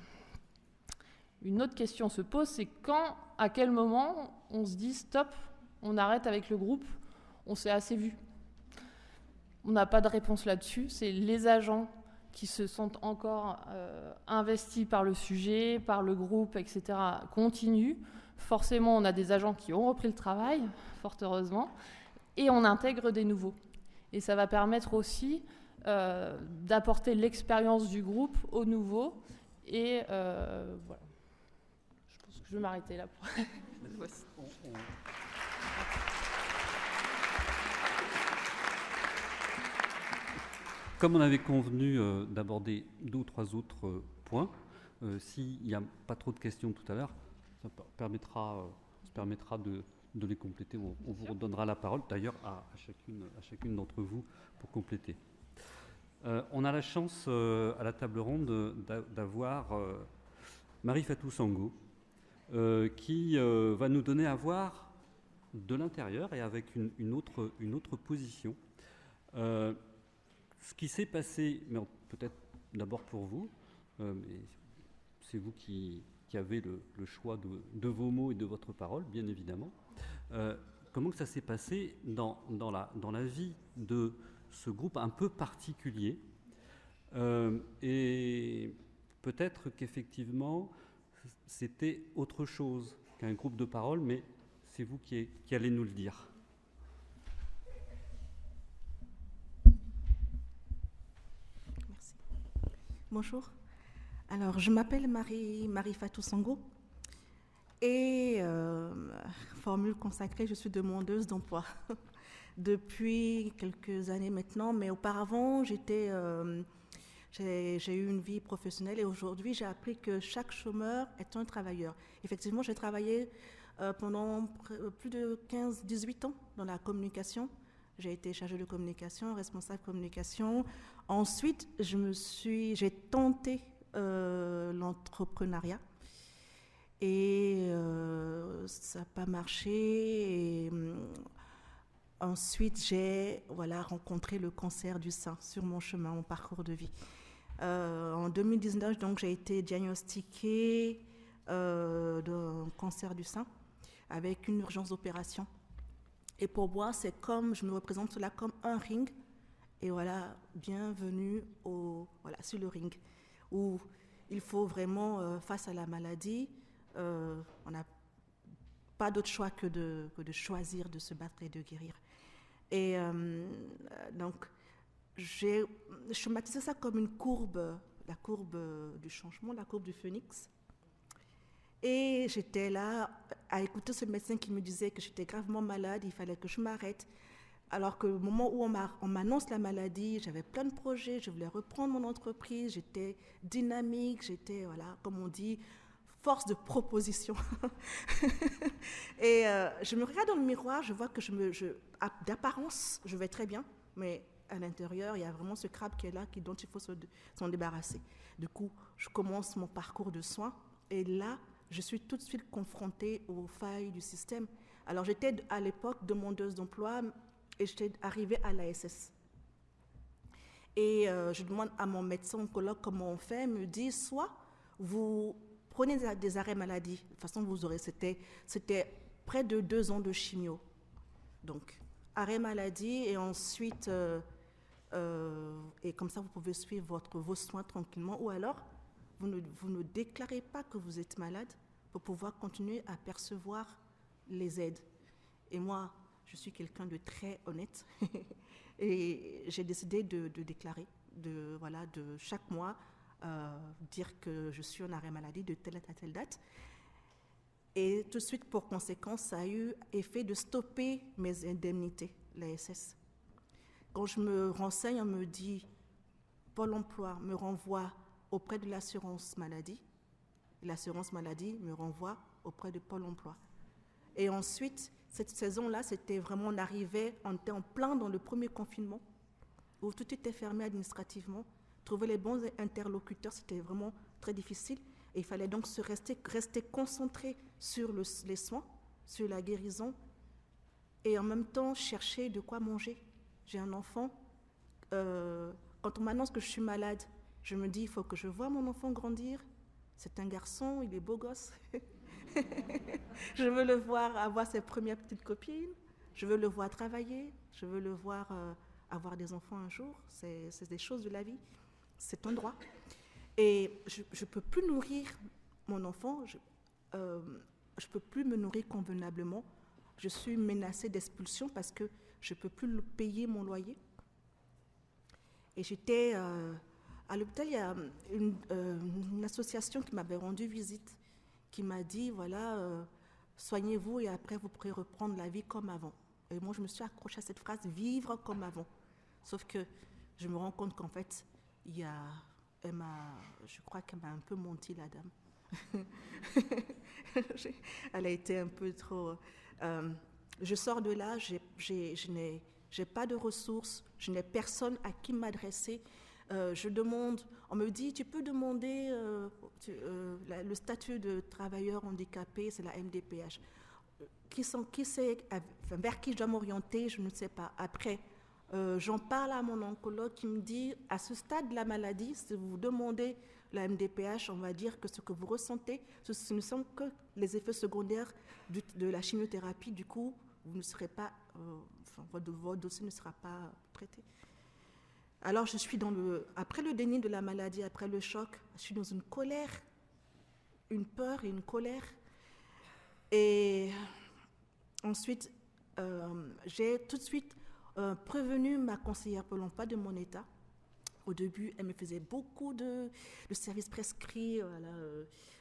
S13: Une autre question se pose, c'est à quel moment on se dit stop, on arrête avec le groupe, on s'est assez vu. On n'a pas de réponse là-dessus, c'est les agents qui se sentent encore investis par le sujet, par le groupe, etc., continuent. Forcément, on a des agents qui ont repris le travail, fort heureusement, et on intègre des nouveaux. Et ça va permettre aussi d'apporter l'expérience du groupe aux nouveaux. Et voilà. Je pense que je vais m'arrêter là pour cette fois-ci.
S1: Comme on avait convenu d'aborder 2 ou 3 autres points, s'il n'y a pas trop de questions tout à l'heure, ça permettra de les compléter. On vous redonnera la parole, d'ailleurs, à chacune d'entre vous pour compléter. On a la chance à la table ronde d'avoir Marie Fatou Sango, qui va nous donner à voir de l'intérieur et avec une autre position ce qui s'est passé, mais peut-être d'abord pour vous, mais c'est vous qui avez le choix de vos mots et de votre parole, bien évidemment. Comment que ça s'est passé dans la vie de ce groupe un peu particulier, et peut-être qu'effectivement c'était autre chose qu'un groupe de parole, mais c'est vous qui allez nous le dire.
S14: Merci. Bonjour. Alors, je m'appelle Marie Fatou Sango et formule consacrée, je suis demandeuse d'emploi depuis quelques années maintenant, mais auparavant, j'ai eu une vie professionnelle et aujourd'hui, j'ai appris que chaque chômeur est un travailleur. Effectivement, j'ai travaillé pendant plus de 15-18 ans dans la communication. J'ai été chargée de communication, responsable communication. Ensuite, j'ai tenté l'entrepreneuriat et ça n'a pas marché. Et, ensuite, j'ai rencontré le cancer du sein sur mon chemin, mon parcours de vie. En 2019, donc, j'ai été diagnostiquée d'un cancer du sein avec une urgence d'opération. Et pour moi, c'est comme, je me représente cela comme un ring. Et voilà, bienvenue sur le ring, où il faut vraiment, face à la maladie, on n'a pas d'autre choix que de choisir de se battre et de guérir. Et donc, j'ai schématisé ça comme une courbe, la courbe du changement, la courbe du phénix. Et j'étais là à écouter ce médecin qui me disait que j'étais gravement malade, il fallait que je m'arrête. Alors que au moment où on m'annonce la maladie, j'avais plein de projets, je voulais reprendre mon entreprise, j'étais dynamique, j'étais, comme on dit, force de proposition. Et je me regarde dans le miroir, je vois que d'apparence, je vais très bien, mais à l'intérieur, il y a vraiment ce crabe qui est là, dont il faut s'en débarrasser. Du coup, je commence mon parcours de soins et là, je suis tout de suite confrontée aux failles du système. Alors, j'étais à l'époque demandeuse d'emploi et j'étais arrivée à l'ASS. Et je demande à mon médecin oncologue comment on fait. Il me dit, soit vous prenez des arrêts maladie. De toute façon, c'était près de 2 ans de chimio. Donc, arrêt maladie et ensuite, et comme ça, vous pouvez suivre vos soins tranquillement. Ou alors, vous ne déclarez pas que vous êtes malade pour pouvoir continuer à percevoir les aides. Et moi, je suis quelqu'un de très honnête et j'ai décidé de déclarer, de chaque mois dire que je suis en arrêt maladie de telle à telle date. Et tout de suite, pour conséquence, ça a eu effet de stopper mes indemnités, l'ASS. Quand je me renseigne, on me dit, Pôle emploi me renvoie auprès de l'assurance maladie. L'assurance maladie me renvoie auprès de Pôle emploi. Et ensuite, cette saison-là, c'était vraiment, on était en plein dans le premier confinement, où tout était fermé administrativement. Trouver les bons interlocuteurs, c'était vraiment très difficile. Et il fallait donc rester concentré sur les soins, sur la guérison, et en même temps chercher de quoi manger. J'ai un enfant. Quand on m'annonce que je suis malade, je me dis, il faut que je voie mon enfant grandir. C'est un garçon, il est beau gosse. Je veux le voir avoir ses premières petites copines. Je veux le voir travailler. Je veux le voir avoir des enfants un jour. C'est des choses de la vie. C'est un droit. Et je ne peux plus nourrir mon enfant. Je ne peux plus me nourrir convenablement. Je suis menacée d'expulsion parce que je ne peux plus payer mon loyer. Et j'étais... à l'hôpital, il y a une association qui m'avait rendu visite, qui m'a dit, soignez-vous et après vous pourrez reprendre la vie comme avant. Et moi, je me suis accrochée à cette phrase, vivre comme avant. Sauf que je me rends compte qu'en fait, je crois qu'elle m'a un peu menti, la dame. Elle a été un peu trop... je sors de là, je n'ai pas de ressources, je n'ai personne à qui m'adresser. Je demande, on me dit, tu peux demander le statut de travailleur handicapé, c'est la MDPH. Vers qui je dois m'orienter, je ne sais pas. Après, j'en parle à mon oncologue qui me dit, à ce stade de la maladie, si vous demandez la MDPH, on va dire que ce que vous ressentez, ce ne sont que les effets secondaires de la chimiothérapie. Du coup, vous ne serez pas, votre dossier ne sera pas traité. Alors, je suis après le déni de la maladie, après le choc, je suis dans une colère, une peur et une colère. Et ensuite, j'ai tout de suite prévenu ma conseillère Pôle emploi de mon état. Au début, elle me faisait beaucoup de services prescrits,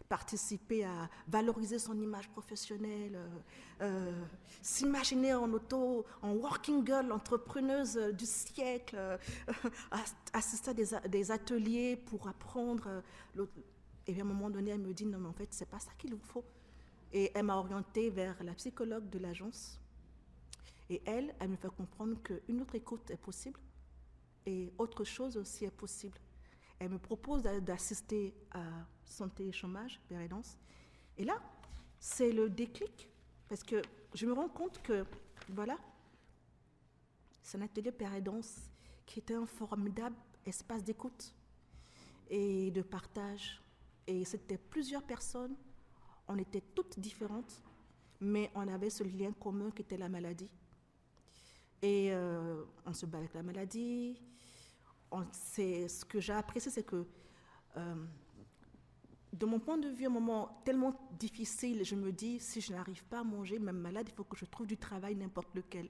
S14: participer à valoriser son image professionnelle, s'imaginer en working girl, entrepreneuse du siècle, assister à des ateliers pour apprendre. Et puis à un moment donné, elle me dit, non mais en fait, c'est pas ça qu'il vous faut. Et elle m'a orientée vers la psychologue de l'agence. Et elle me fait comprendre qu'une autre écoute est possible et autre chose aussi est possible. Elle me propose d'assister à santé et chômage, pérédance. Et là, c'est le déclic, parce que je me rends compte que, voilà, c'est un atelier pérédance qui était un formidable espace d'écoute et de partage. Et c'était plusieurs personnes, on était toutes différentes, mais on avait ce lien commun qui était la maladie. Et on se bat avec la maladie. Ce que j'ai apprécié, c'est que, de mon point de vue, un moment tellement difficile, je me dis, si je n'arrive pas à manger, même malade, il faut que je trouve du travail, n'importe lequel.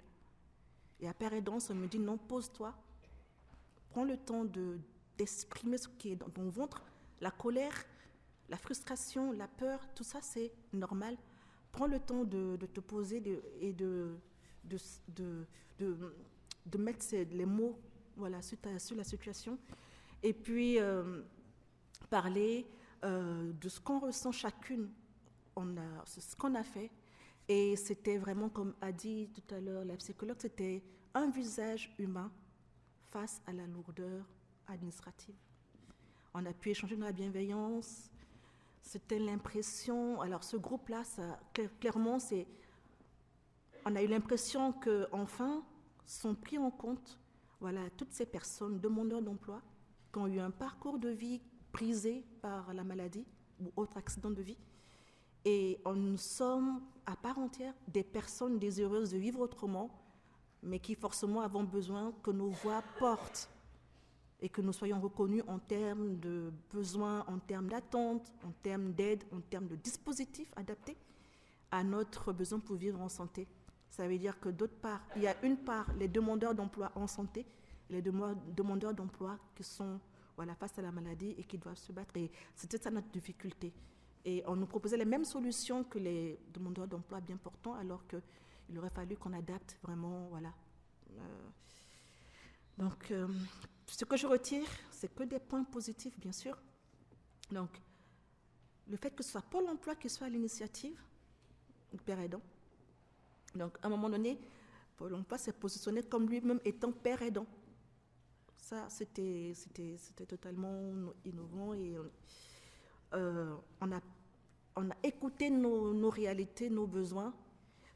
S14: Et à pérédance, on me dit, non, pose-toi, prends le temps d'exprimer ce qui est dans ton ventre, la colère, la frustration, la peur, tout ça, c'est normal. Prends le temps de te poser et de mettre les mots, voilà, sur la situation, et puis parler de ce qu'on ressent chacune, ce qu'on a fait. Et c'était vraiment, comme a dit tout à l'heure la psychologue, c'était un visage humain face à la lourdeur administrative. On a pu échanger dans la bienveillance. C'était l'impression, alors ce groupe-là, clairement, on a eu l'impression qu'enfin sont pris en compte, voilà, toutes ces personnes demandeurs d'emploi qui ont eu un parcours de vie brisé par la maladie ou autre accident de vie. Et nous sommes à part entière des personnes désireuses de vivre autrement, mais qui forcément avons besoin que nos voix portent et que nous soyons reconnus en termes de besoins, en termes d'attente, en termes d'aide, en termes de dispositifs adaptés à notre besoin pour vivre en santé. Ça veut dire que d'autre part, il y a une part les demandeurs d'emploi en santé, les demandeurs d'emploi qui sont face à la maladie et qui doivent se battre. Et c'était ça notre difficulté. Et on nous proposait les mêmes solutions que les demandeurs d'emploi bien portants, alors qu'il aurait fallu qu'on adapte vraiment, voilà. Donc, ce que je retire, c'est que des points positifs, bien sûr. Donc, le fait que ce soit Pôle emploi qui soit à l'initiative, père aidant. Donc, à un moment donné, Pôle emploi s'est positionné comme lui-même étant père aidant. Ça, c'était totalement innovant et on a écouté nos réalités, nos besoins.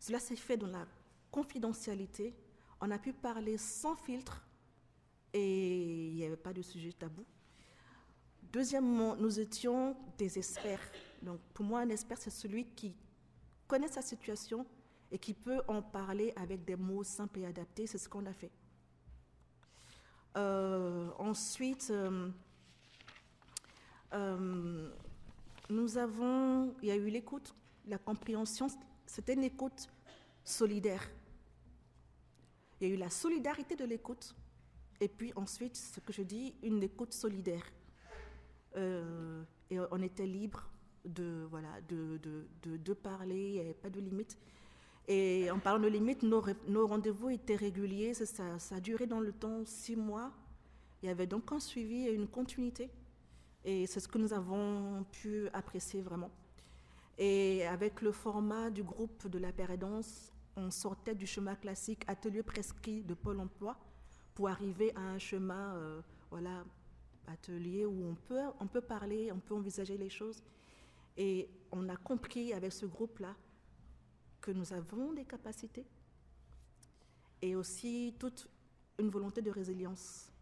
S14: Cela s'est fait dans la confidentialité. On a pu parler sans filtre et il n'y avait pas de sujet tabou. Deuxièmement, nous étions des experts. Donc, pour moi, un expert, c'est celui qui connaît sa situation et qui peut en parler avec des mots simples et adaptés. C'est ce qu'on a fait. Ensuite, il y a eu l'écoute, la compréhension, c'était une écoute solidaire. Il y a eu la solidarité de l'écoute, et puis ensuite, ce que je dis, une écoute solidaire. Et on était libre de parler, il n'y avait pas de limite. Et en parlant de limites, nos rendez-vous étaient réguliers, ça a duré dans le temps 6 mois. il y avait donc un suivi et une continuité. Et c'est ce que nous avons pu apprécier vraiment. Et avec le format du groupe de la Pérédance, on sortait du chemin classique atelier prescrit de Pôle emploi pour arriver à un chemin atelier où on peut parler, on peut envisager les choses. Et on a compris avec ce groupe-là que nous avons des capacités et aussi toute une volonté de résilience.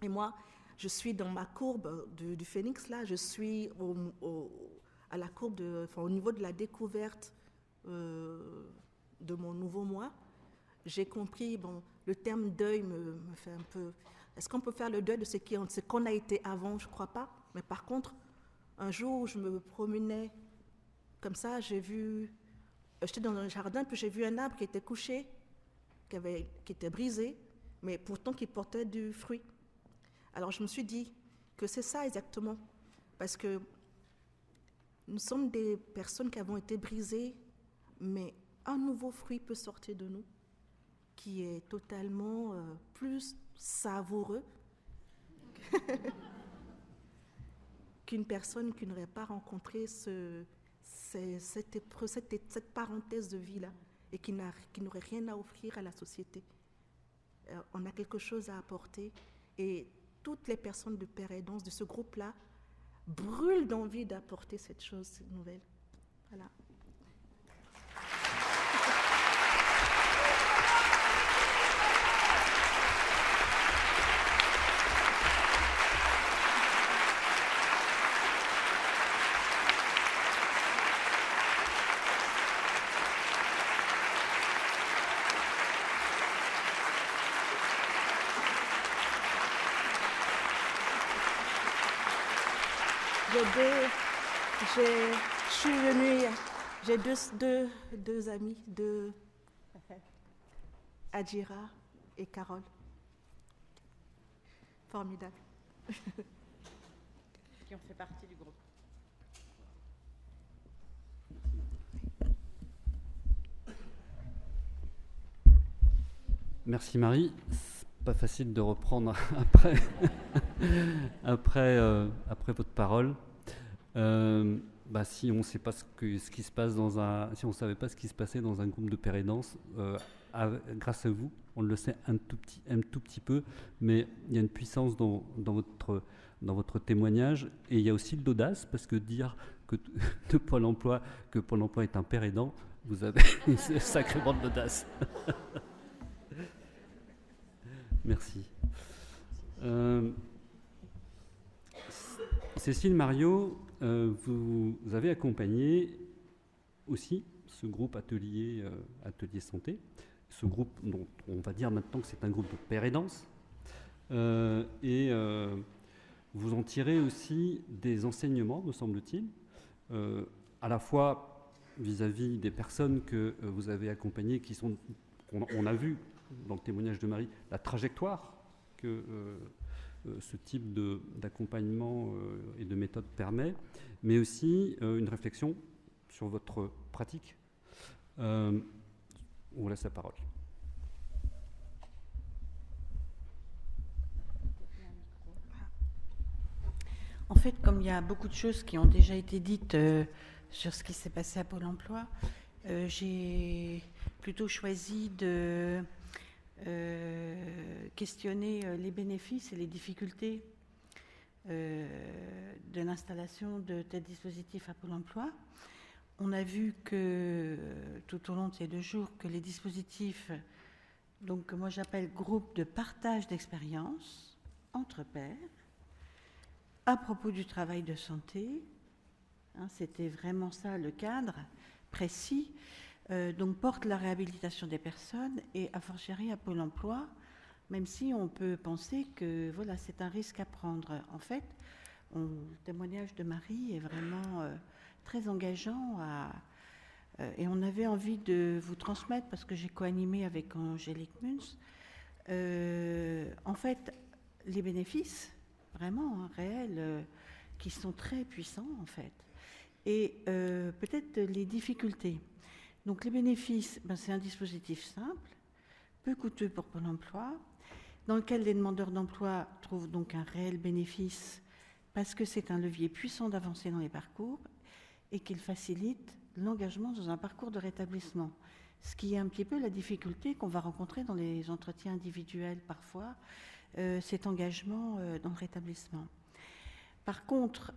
S14: Et moi, je suis dans ma courbe du phénix, là, je suis à la courbe, au niveau de la découverte de mon nouveau moi. J'ai compris, le terme deuil me fait un peu... Est-ce qu'on peut faire le deuil de ce qu'on a été avant? Je ne crois pas. Mais par contre, un jour, je me promenais comme ça, j'étais dans un jardin, puis j'ai vu un arbre qui était couché, qui était brisé, mais pourtant qui portait du fruit. Alors je me suis dit que c'est ça exactement, parce que nous sommes des personnes qui avons été brisées, mais un nouveau fruit peut sortir de nous, qui est totalement plus savoureux qu'une personne qui n'aurait pas rencontré cette parenthèse de vie-là et qui n'aurait rien à offrir à la société. On a quelque chose à apporter et toutes les personnes de Pérédance, de ce groupe-là, brûlent d'envie d'apporter cette chose nouvelle. Voilà. J'ai deux amis, Adjira et Carole. Formidable.
S7: Qui ont fait partie du groupe.
S1: Merci Marie. C'est pas facile de reprendre après votre parole. Si on ne sait pas ce qui se passe si on savait pas ce qui se passait dans un groupe de Pérédance, grâce à vous, on le sait un tout petit peu, mais il y a une puissance dans votre témoignage, et il y a aussi de l'audace, parce que dire que Pôle emploi est un père aidant, vous avez sacrément de l'audace. Merci. Cécile Mariot, vous avez accompagné aussi ce groupe atelier santé, ce groupe dont on va dire maintenant que c'est un groupe de Pérédance, et vous en tirez aussi des enseignements, me semble-t-il, à la fois vis-à-vis des personnes que vous avez accompagnées, on a vu dans le témoignage de Marie la trajectoire que ce type d'accompagnement et de méthode permet, mais aussi une réflexion sur votre pratique. On vous laisse la parole.
S7: En fait, comme il y a beaucoup de choses qui ont déjà été dites sur ce qui s'est passé à Pôle emploi, j'ai plutôt choisi de questionner les bénéfices et les difficultés de l'installation de tels dispositifs à Pôle emploi. On a vu que tout au long de ces 2 jours que les dispositifs, donc que moi j'appelle groupe de partage d'expérience entre pairs, à propos du travail de santé, c'était vraiment ça le cadre précis, donc porte la réhabilitation des personnes et a fortiori à Pôle emploi, même si on peut penser que voilà, c'est un risque à prendre. En fait, le témoignage de Marie est vraiment très engageant et on avait envie de vous transmettre, parce que j'ai co-animé avec Angélique Munz, en fait, les bénéfices vraiment réels qui sont très puissants en fait, et peut-être les difficultés. Donc les bénéfices, c'est un dispositif simple, peu coûteux pour Pôle emploi, dans lequel les demandeurs d'emploi trouvent donc un réel bénéfice parce que c'est un levier puissant d'avancée dans les parcours et qu'il facilite l'engagement dans un parcours de rétablissement. Ce qui est un petit peu la difficulté qu'on va rencontrer dans les entretiens individuels parfois, cet engagement dans le rétablissement. Par contre,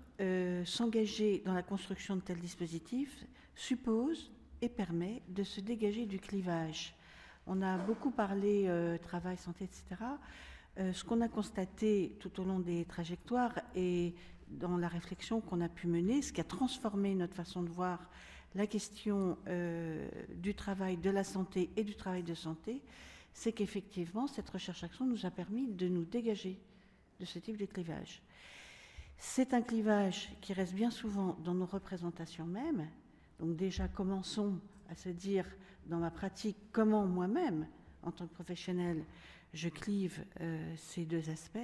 S7: s'engager dans la construction de tels dispositifs suppose et permet de se dégager du clivage. On a beaucoup parlé travail, santé, etc. Ce qu'on a constaté tout au long des trajectoires et dans la réflexion qu'on a pu mener, ce qui a transformé notre façon de voir la question du travail, de la santé et du travail de santé, c'est qu'effectivement, cette recherche-action nous a permis de nous dégager de ce type de clivage. C'est un clivage qui reste bien souvent dans nos représentations mêmes. Donc déjà, commençons à se dire dans ma pratique comment moi-même, en tant que professionnel, je clive ces deux aspects.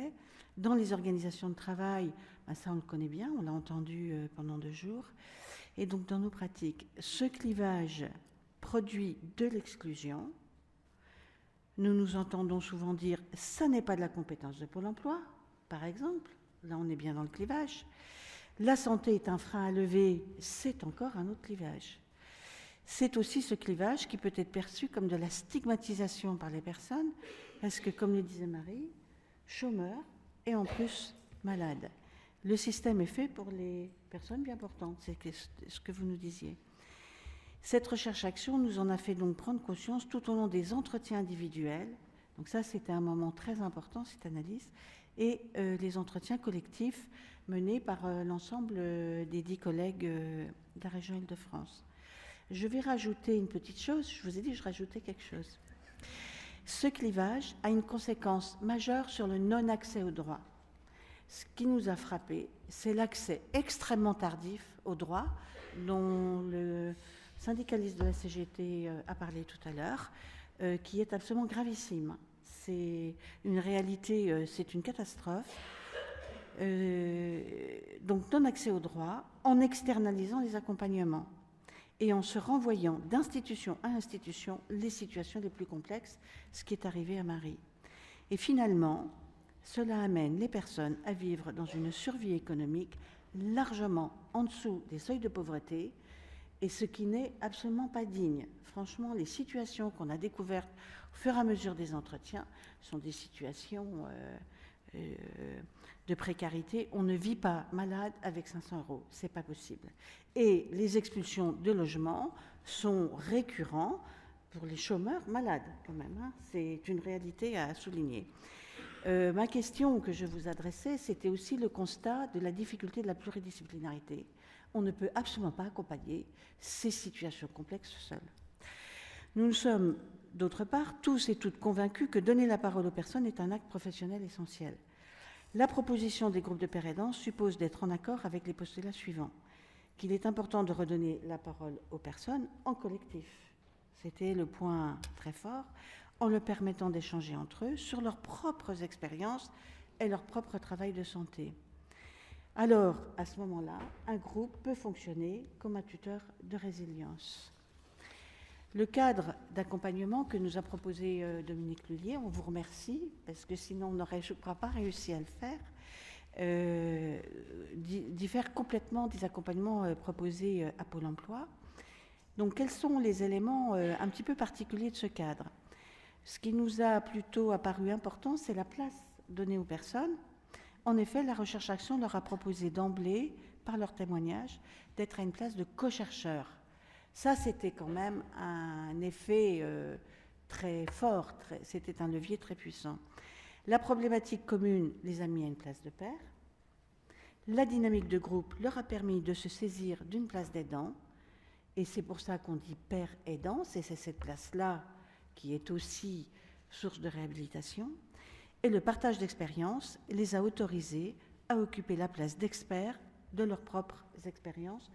S7: Dans les organisations de travail, ben ça on le connaît bien, on l'a entendu pendant 2 jours. Et donc dans nos pratiques, ce clivage produit de l'exclusion. Nous nous entendons souvent dire « ça n'est pas de la compétence de Pôle emploi », par exemple. Là, on est bien dans le clivage. La santé est un frein à lever, c'est encore un autre clivage. C'est aussi ce clivage qui peut être perçu comme de la stigmatisation par les personnes, parce que, comme le disait Marie, chômeur et en plus malade. Le système est fait pour les personnes bien portantes, c'est ce que vous nous disiez. Cette recherche-action nous en a fait donc prendre conscience tout au long des entretiens individuels. Donc ça, c'était un moment très important, cette analyse, et les entretiens collectifs menés par l'ensemble des 10 collègues de la région Île-de-France. Je vais rajouter une petite chose, je vous ai dit que je rajoutais quelque chose. Ce clivage a une conséquence majeure sur le non-accès au droit. Ce qui nous a frappé, c'est l'accès extrêmement tardif au droit, dont le syndicaliste de la CGT a parlé tout à l'heure, qui est absolument gravissime. C'est une réalité, c'est une catastrophe. Donc non-accès au droit en externalisant les accompagnements et en se renvoyant d'institution à institution les situations les plus complexes, ce qui est arrivé à Marie. Et finalement, cela amène les personnes à vivre dans une survie économique largement en dessous des seuils de pauvreté, et ce qui n'est absolument pas digne. Franchement, les situations qu'on a découvertes au fur et à mesure des entretiens sont des situations de précarité. On ne vit pas malade avec 500 €, c'est pas possible. Et les expulsions de logements sont récurrents pour les chômeurs malades quand même, hein. C'est une réalité à souligner. Ma question que je vous adressais, c'était aussi le constat de la difficulté de la pluridisciplinarité. On ne peut absolument pas accompagner ces situations complexes seuls. Nous sommes, d'autre part, tous et toutes convaincus que donner la parole aux personnes est un acte professionnel essentiel. La proposition des groupes de pairs aidants suppose d'être en accord avec les postulats suivants, qu'il est important de redonner la parole aux personnes en collectif. C'était le point très fort, en leur permettant d'échanger entre eux sur leurs propres expériences et leur propre travail de santé. Alors, à ce moment-là, un groupe peut fonctionner comme un tuteur de résilience. Le cadre d'accompagnement que nous a proposé Dominique Lullier, on vous remercie, parce que sinon on n'aurait, je ne crois pas, réussi à le faire, diffère complètement des accompagnements proposés à Pôle emploi. Donc, quels sont les éléments un petit peu particuliers de ce cadre ? Ce qui nous a plutôt apparu important, c'est la place donnée aux personnes. En effet, la recherche-action leur a proposé d'emblée, par leur témoignage, d'être à une place de co-chercheur. Ça, c'était quand même un effet très fort, c'était un levier très puissant. La problématique commune les a mis à une place de pair. La dynamique de groupe leur a permis de se saisir d'une place d'aidant, et c'est pour ça qu'on dit pair aidant, c'est cette place-là qui est aussi source de réhabilitation. Et le partage d'expériences les a autorisés à occuper la place d'experts de leurs propres expériences,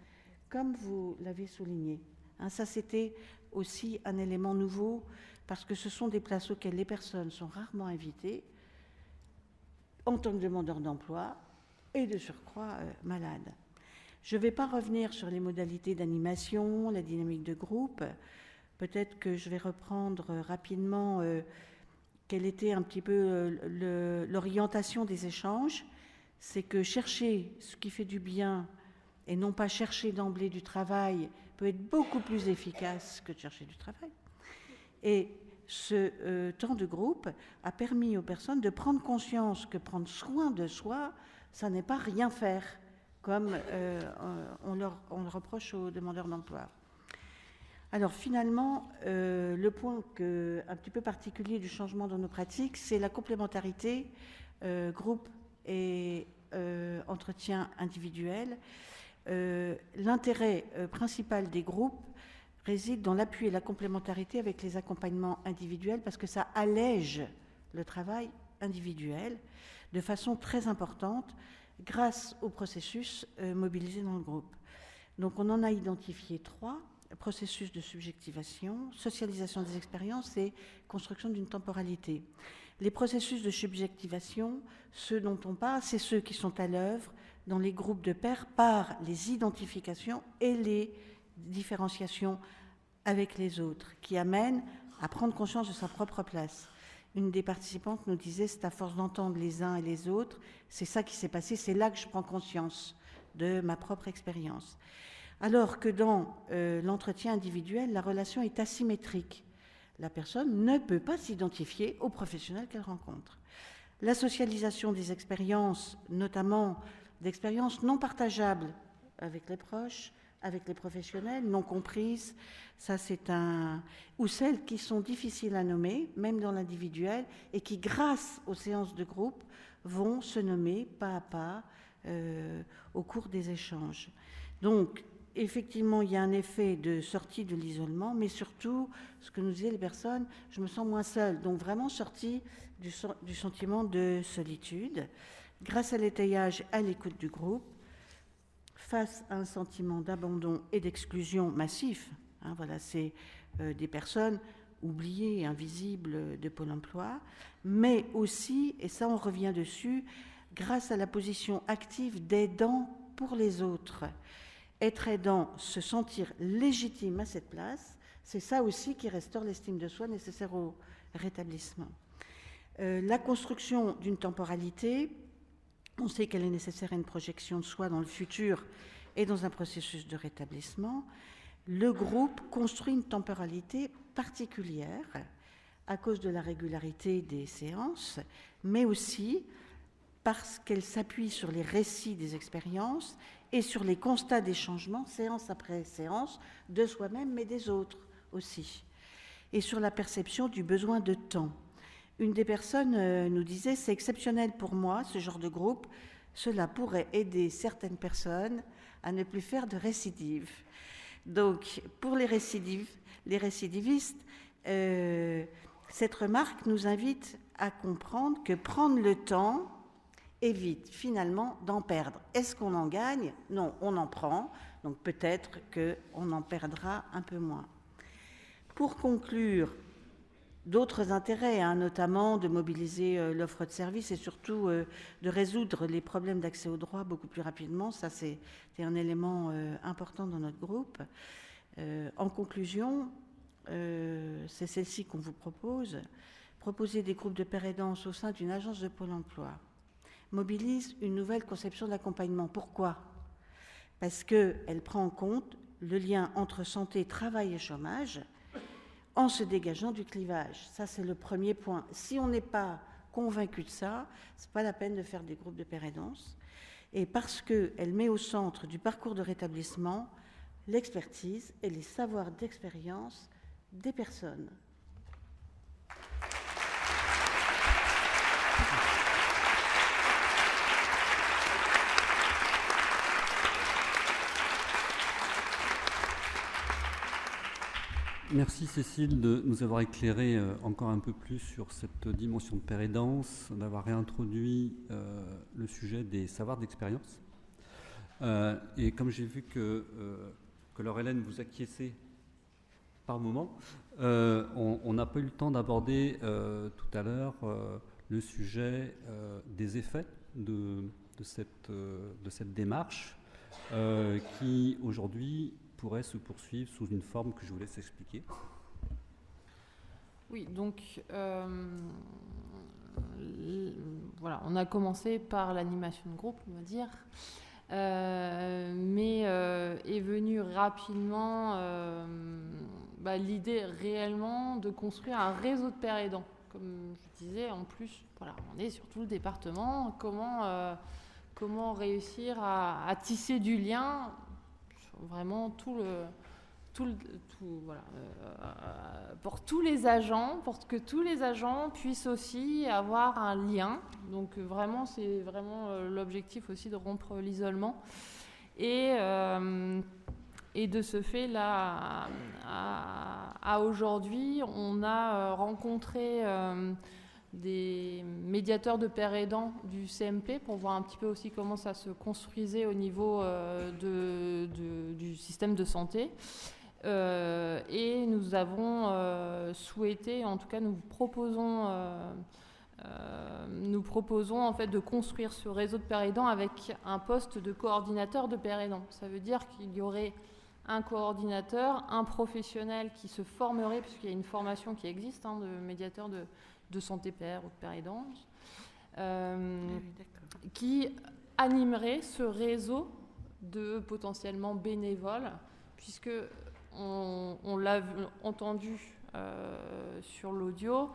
S7: comme vous l'avez souligné. Hein, ça, c'était aussi un élément nouveau, parce que ce sont des places auxquelles les personnes sont rarement invitées, en tant que demandeurs d'emploi, et de surcroît malades. Je ne vais pas revenir sur les modalités d'animation, la dynamique de groupe. Peut-être que je vais reprendre rapidement quelle était un petit peu l'orientation des échanges. C'est que chercher ce qui fait du bien et non pas chercher d'emblée du travail peut être beaucoup plus efficace que de chercher du travail. Et ce temps de groupe a permis aux personnes de prendre conscience que prendre soin de soi, ça n'est pas rien faire, comme on le reproche aux demandeurs d'emploi. Alors finalement, le point un petit peu particulier du changement dans nos pratiques, c'est la complémentarité groupe et entretien individuel. L'intérêt principal des groupes réside dans l'appui et la complémentarité avec les accompagnements individuels, parce que ça allège le travail individuel de façon très importante grâce au processus mobilisé dans le groupe. Donc on en a identifié 3: processus de subjectivation, socialisation des expériences et construction d'une temporalité. Les processus de subjectivation, ceux dont on parle, c'est ceux qui sont à l'œuvre dans les groupes de pairs par les identifications et les différenciations avec les autres, qui amènent à prendre conscience de sa propre place. Une des participantes nous disait, c'est à force d'entendre les uns et les autres, c'est ça qui s'est passé, c'est là que je prends conscience de ma propre expérience. Alors que dans l'entretien individuel, la relation est asymétrique. La personne ne peut pas s'identifier au professionnel qu'elle rencontre. La socialisation des expériences, notamment d'expériences non partageables avec les proches, avec les professionnels, non comprises, ça c'est ou celles qui sont difficiles à nommer, même dans l'individuel, et qui, grâce aux séances de groupe, vont se nommer pas à pas au cours des échanges. Donc, effectivement, il y a un effet de sortie de l'isolement, mais surtout, ce que nous disaient les personnes, je me sens moins seule. Donc vraiment sortie du sentiment de solitude, grâce à l'étayage, à l'écoute du groupe, face à un sentiment d'abandon et d'exclusion massif. Voilà, c'est des personnes oubliées, invisibles de Pôle emploi, mais aussi, et ça on revient dessus, grâce à la position active d'aidant pour les autres. Être aidant, se sentir légitime à cette place, c'est ça aussi qui restaure l'estime de soi nécessaire au rétablissement. La construction d'une temporalité, on sait qu'elle est nécessaire à une projection de soi dans le futur et dans un processus de rétablissement. Le groupe construit une temporalité particulière à cause de la régularité des séances, mais aussi parce qu'elle s'appuie sur les récits des expériences et sur les constats des changements, séance après séance, de soi-même, mais des autres aussi, et sur la perception du besoin de temps. Une des personnes nous disait, c'est exceptionnel pour moi, ce genre de groupe, cela pourrait aider certaines personnes à ne plus faire de récidives. Donc, pour les récidivistes, cette remarque nous invite à comprendre que prendre le temps évite finalement d'en perdre. Est-ce qu'on en gagne? Non, on en prend, donc peut-être qu'on en perdra un peu moins. Pour conclure, d'autres intérêts, notamment de mobiliser l'offre de services et surtout de résoudre les problèmes d'accès aux droits beaucoup plus rapidement, ça c'est un élément important dans notre groupe. En conclusion, c'est celle-ci qu'on vous propose. Proposer des groupes de pairs aidants au sein d'une agence de Pôle emploi mobilise une nouvelle conception de l'accompagnement. Pourquoi? Parce qu'elle prend en compte le lien entre santé, travail et chômage en se dégageant du clivage. Ça, c'est le premier point. Si on n'est pas convaincu de ça, ce n'est pas la peine de faire des groupes de pairs aidants. Et parce qu'elle met au centre du parcours de rétablissement l'expertise et les savoirs d'expérience des personnes.
S1: Merci Cécile de nous avoir éclairé encore un peu plus sur cette dimension de pairs aidants, d'avoir réintroduit le sujet des savoirs d'expérience. Et comme j'ai vu que Laure-Hélène vous acquiesçait par moment, on n'a pas eu le temps d'aborder tout à l'heure le sujet des effets de cette démarche qui aujourd'hui pourrait se poursuivre sous une forme que je vous laisse expliquer.
S13: Oui, donc voilà, on a commencé par l'animation de groupe, on va dire, mais est venue rapidement l'idée réellement de construire un réseau de pères aidants. Comme je disais, en plus, voilà, on est sur tout le département. Comment réussir à tisser du lien sur vraiment pour tous les agents, pour que tous les agents puissent aussi avoir un lien. Donc vraiment, c'est vraiment l'objectif aussi de rompre l'isolement. Et de ce fait, là, à aujourd'hui, on a rencontré des médiateurs de pères aidants du CMP pour voir un petit peu aussi comment ça se construisait au niveau du système de santé. Et nous avons souhaité, en tout cas nous proposons en fait de construire ce réseau de pères aidants avec un poste de coordinateur de pères aidants. Ça veut dire qu'il y aurait un coordinateur, un professionnel qui se formerait, puisqu'il y a une formation qui existe de médiateur de santé père ou de père aidant, qui animerait ce réseau de potentiellement bénévoles, puisque on l'a entendu sur l'audio,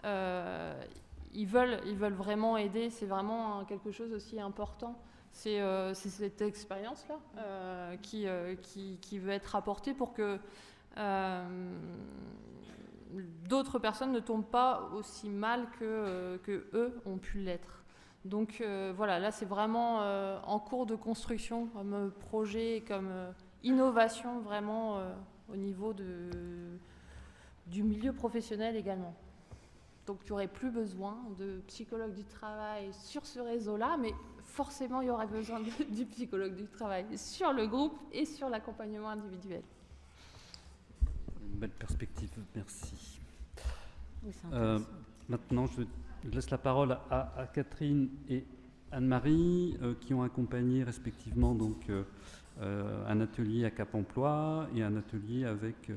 S13: ils veulent vraiment aider, c'est vraiment quelque chose aussi important. C'est cette expérience-là qui veut être apportée pour que d'autres personnes ne tombent pas aussi mal que eux ont pu l'être. Donc voilà, là c'est vraiment en cours de construction comme projet, comme innovation vraiment au niveau du milieu professionnel également. Donc il n'y aurait plus besoin de psychologue du travail sur ce réseau-là, mais forcément il y aurait besoin du psychologue du travail sur le groupe et sur l'accompagnement individuel.
S1: Une belle perspective, merci.
S7: Oui,
S1: maintenant, je laisse la parole à Catherine et Anne-Marie qui ont accompagné respectivement donc, un atelier à Cap Emploi et un atelier avec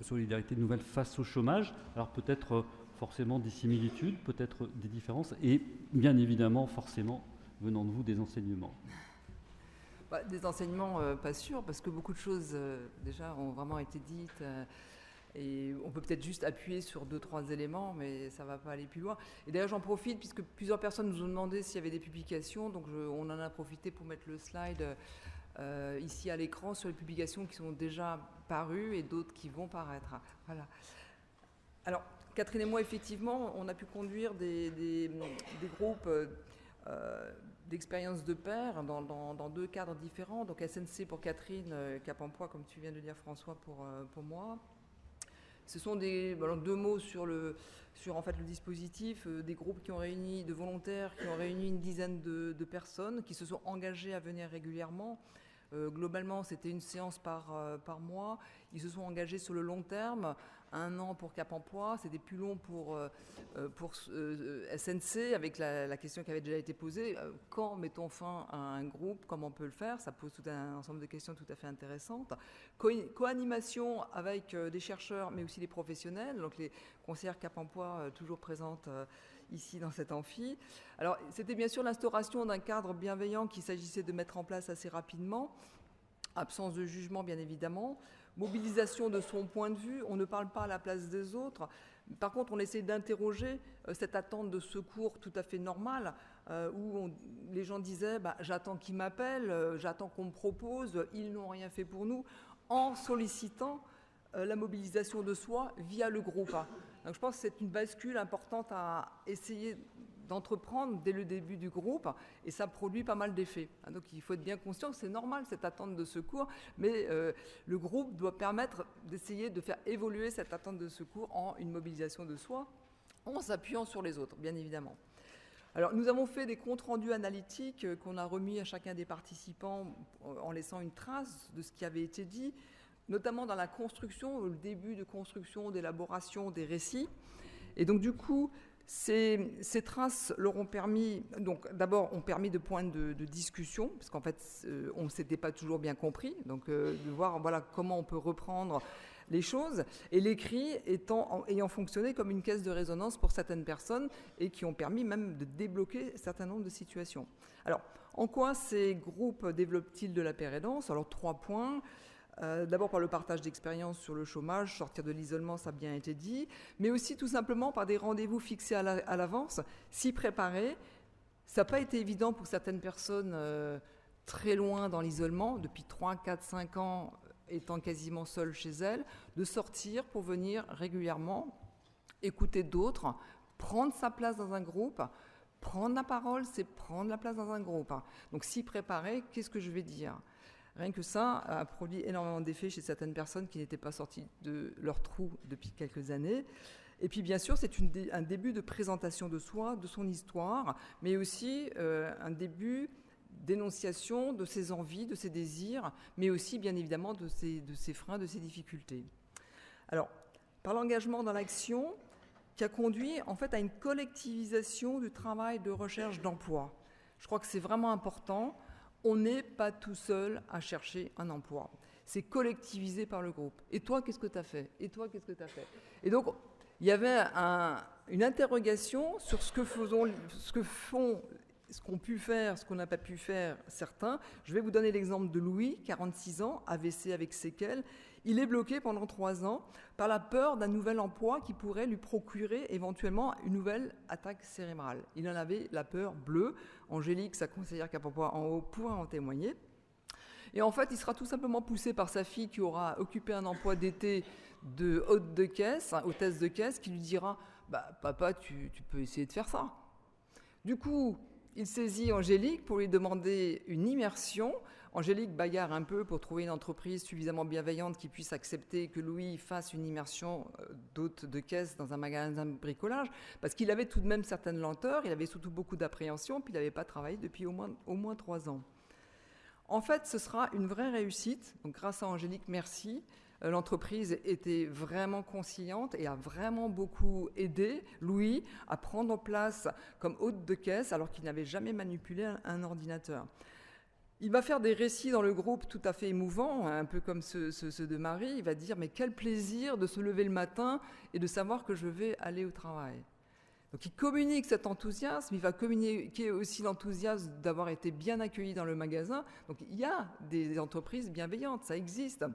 S1: Solidarité Nouvelle face au chômage. Alors peut-être forcément des similitudes, peut-être des différences et bien évidemment forcément venant de vous des enseignements.
S15: Des enseignements, pas sûr, parce que beaucoup de choses déjà ont vraiment été dites et on peut peut-être juste appuyer sur 2-3 éléments, mais ça ne va pas aller plus loin. Et d'ailleurs, j'en profite puisque plusieurs personnes nous ont demandé s'il y avait des publications, donc on en a profité pour mettre le slide ici à l'écran sur les publications qui sont déjà parues et d'autres qui vont paraître. Voilà. Alors, Catherine et moi, effectivement, on a pu conduire des groupes d'expériences de pairs dans 2 cadres différents. Donc SNC pour Catherine, Cap Emploi, comme tu viens de dire François, pour moi. Ce sont 2 mots sur en fait, le dispositif, des groupes qui ont réuni, de volontaires qui ont réuni une dizaine de personnes qui se sont engagés à venir régulièrement. Globalement, c'était une séance par mois. Ils se sont engagés sur le long terme, 1 an pour Cap Emploi, c'était plus long pour SNC, avec la question qui avait déjà été posée, quand mettons fin à un groupe, comment on peut le faire? Ça pose tout un ensemble de questions tout à fait intéressantes. Co-animation avec des chercheurs, mais aussi des professionnels, donc les conseillères Cap Emploi toujours présentes ici dans cet amphi. Alors, c'était bien sûr l'instauration d'un cadre bienveillant qu'il s'agissait de mettre en place assez rapidement, absence de jugement bien évidemment, mobilisation de son point de vue, on ne parle pas à la place des autres. Par contre, on essaie d'interroger cette attente de secours tout à fait normale, où les gens disaient j'attends qu'ils m'appellent, j'attends qu'on me propose, ils n'ont rien fait pour nous, en sollicitant la mobilisation de soi via le groupe. Donc je pense que c'est une bascule importante à essayer d'entreprendre dès le début du groupe, et ça produit pas mal d'effets. Donc il faut être bien conscient que c'est normal cette attente de secours, mais le groupe doit permettre d'essayer de faire évoluer cette attente de secours en une mobilisation de soi, en s'appuyant sur les autres, bien évidemment. Alors nous avons fait des comptes rendus analytiques qu'on a remis à chacun des participants en laissant une trace de ce qui avait été dit, notamment dans la construction, le début de construction, d'élaboration des récits. Et donc du coup, ces traces leur ont permis, donc d'abord ont permis de points de discussion, parce qu'en fait on ne s'était pas toujours bien compris, donc de voir voilà, comment on peut reprendre les choses, et l'écrit ayant fonctionné comme une caisse de résonance pour certaines personnes et qui ont permis même de débloquer un certain nombre de situations. Alors, en quoi ces groupes développent-ils de la paire aidance? Alors, 3 points. D'abord par le partage d'expériences sur le chômage, sortir de l'isolement, ça a bien été dit, mais aussi tout simplement par des rendez-vous fixés à l'avance, s'y préparer. Ça n'a pas été évident pour certaines personnes très loin dans l'isolement, depuis 3, 4, 5 ans, étant quasiment seules chez elles, de sortir pour venir régulièrement écouter d'autres, prendre sa place dans un groupe. Prendre la parole, c'est prendre la place dans un groupe. Donc s'y préparer, qu'est-ce que je vais dire ? Rien que ça a produit énormément d'effets chez certaines personnes qui n'étaient pas sorties de leur trou depuis quelques années. Et puis bien sûr, c'est un début de présentation de soi, de son histoire, mais aussi un début d'énonciation de ses envies, de ses désirs, mais aussi bien évidemment de ses freins, de ses difficultés. Alors, par l'engagement dans l'action, qui a conduit en fait à une collectivisation du travail de recherche d'emploi. Je crois que c'est vraiment important. On n'est pas tout seul à chercher un emploi. C'est collectivisé par le groupe. Et toi, qu'est-ce que tu as fait ? Et toi, qu'est-ce que tu as fait ? Et donc, il y avait une interrogation sur ce qu'ont pu faire, ce qu'on n'a pas pu faire certains. Je vais vous donner l'exemple de Louis, 46 ans, AVC avec séquelles. Il est bloqué pendant 3 ans par la peur d'un nouvel emploi qui pourrait lui procurer éventuellement une nouvelle attaque cérébrale. Il en avait la peur bleue. Angélique, sa conseillère Capopois en haut, pourra en témoigner. Et en fait, il sera tout simplement poussé par sa fille qui aura occupé un emploi d'été de hôtesse de caisse, qui lui dira « Papa, tu peux essayer de faire ça ». Du coup, il saisit Angélique pour lui demander une immersion. Angélique bagarre un peu pour trouver une entreprise suffisamment bienveillante qui puisse accepter que Louis fasse une immersion d'hôte de caisse dans un magasin de bricolage, parce qu'il avait tout de même certaines lenteurs, il avait surtout beaucoup d'appréhension, puis il n'avait pas travaillé depuis au moins 3 ans. En fait, ce sera une vraie réussite. Donc, grâce à Angélique, merci. L'entreprise était vraiment conciliante et a vraiment beaucoup aidé Louis à prendre en place comme hôte de caisse alors qu'il n'avait jamais manipulé un ordinateur. Il va faire des récits dans le groupe tout à fait émouvants, un peu comme ceux de Marie. Il va dire « Mais quel plaisir de se lever le matin et de savoir que je vais aller au travail ». Donc il communique cet enthousiasme, il va communiquer aussi l'enthousiasme d'avoir été bien accueilli dans le magasin. Donc il y a des entreprises bienveillantes, ça existe.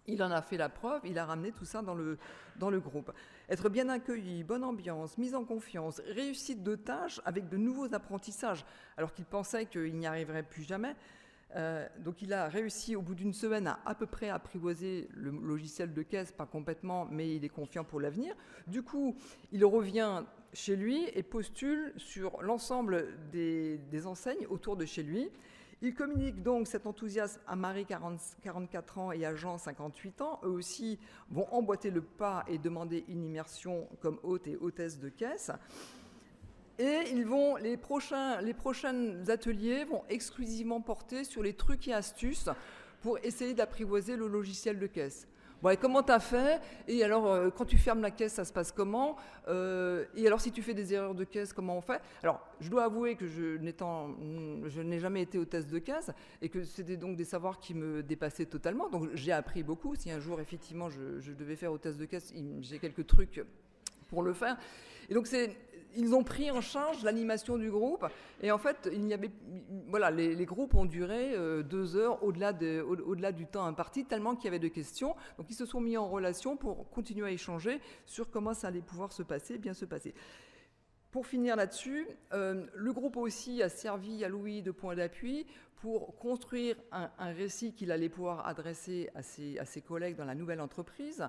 S15: Il en a fait la preuve, il a ramené tout ça dans le groupe. Être bien accueilli, bonne ambiance, mise en confiance, réussite de tâches avec de nouveaux apprentissages, alors qu'il pensait qu'il n'y arriverait plus jamais. Donc il a réussi au bout d'une semaine à peu près apprivoiser le logiciel de caisse, pas complètement, mais il est confiant pour l'avenir. Du coup, il revient chez lui et postule sur l'ensemble des enseignes autour de chez lui. Il communique donc cet enthousiasme à Marie, 44 ans, et à Jean, 58 ans. Eux aussi vont emboîter le pas et demander une immersion comme hôte et hôtesse de caisse. Et les prochains ateliers vont exclusivement porter sur les trucs et astuces pour essayer d'apprivoiser le logiciel de caisse. Bon, et comment t'as fait ? Et alors, quand tu fermes la caisse, ça se passe comment ? Et alors, si tu fais des erreurs de caisse, comment on fait ? Alors, je dois avouer que je n'ai jamais été hôtesse de caisse et que c'était donc des savoirs qui me dépassaient totalement. Donc, j'ai appris beaucoup. Si un jour, effectivement, je devais faire hôtesse de caisse, j'ai quelques trucs pour le faire. Et donc, ils ont pris en charge l'animation du groupe. Et en fait, les groupes ont duré 2 heures au-delà du temps imparti, tellement qu'il y avait de questions. Donc, ils se sont mis en relation pour continuer à échanger sur comment ça allait pouvoir bien se passer. Pour finir là-dessus, le groupe aussi a servi à Louis de point d'appui pour construire un récit qu'il allait pouvoir adresser à ses collègues dans la nouvelle entreprise,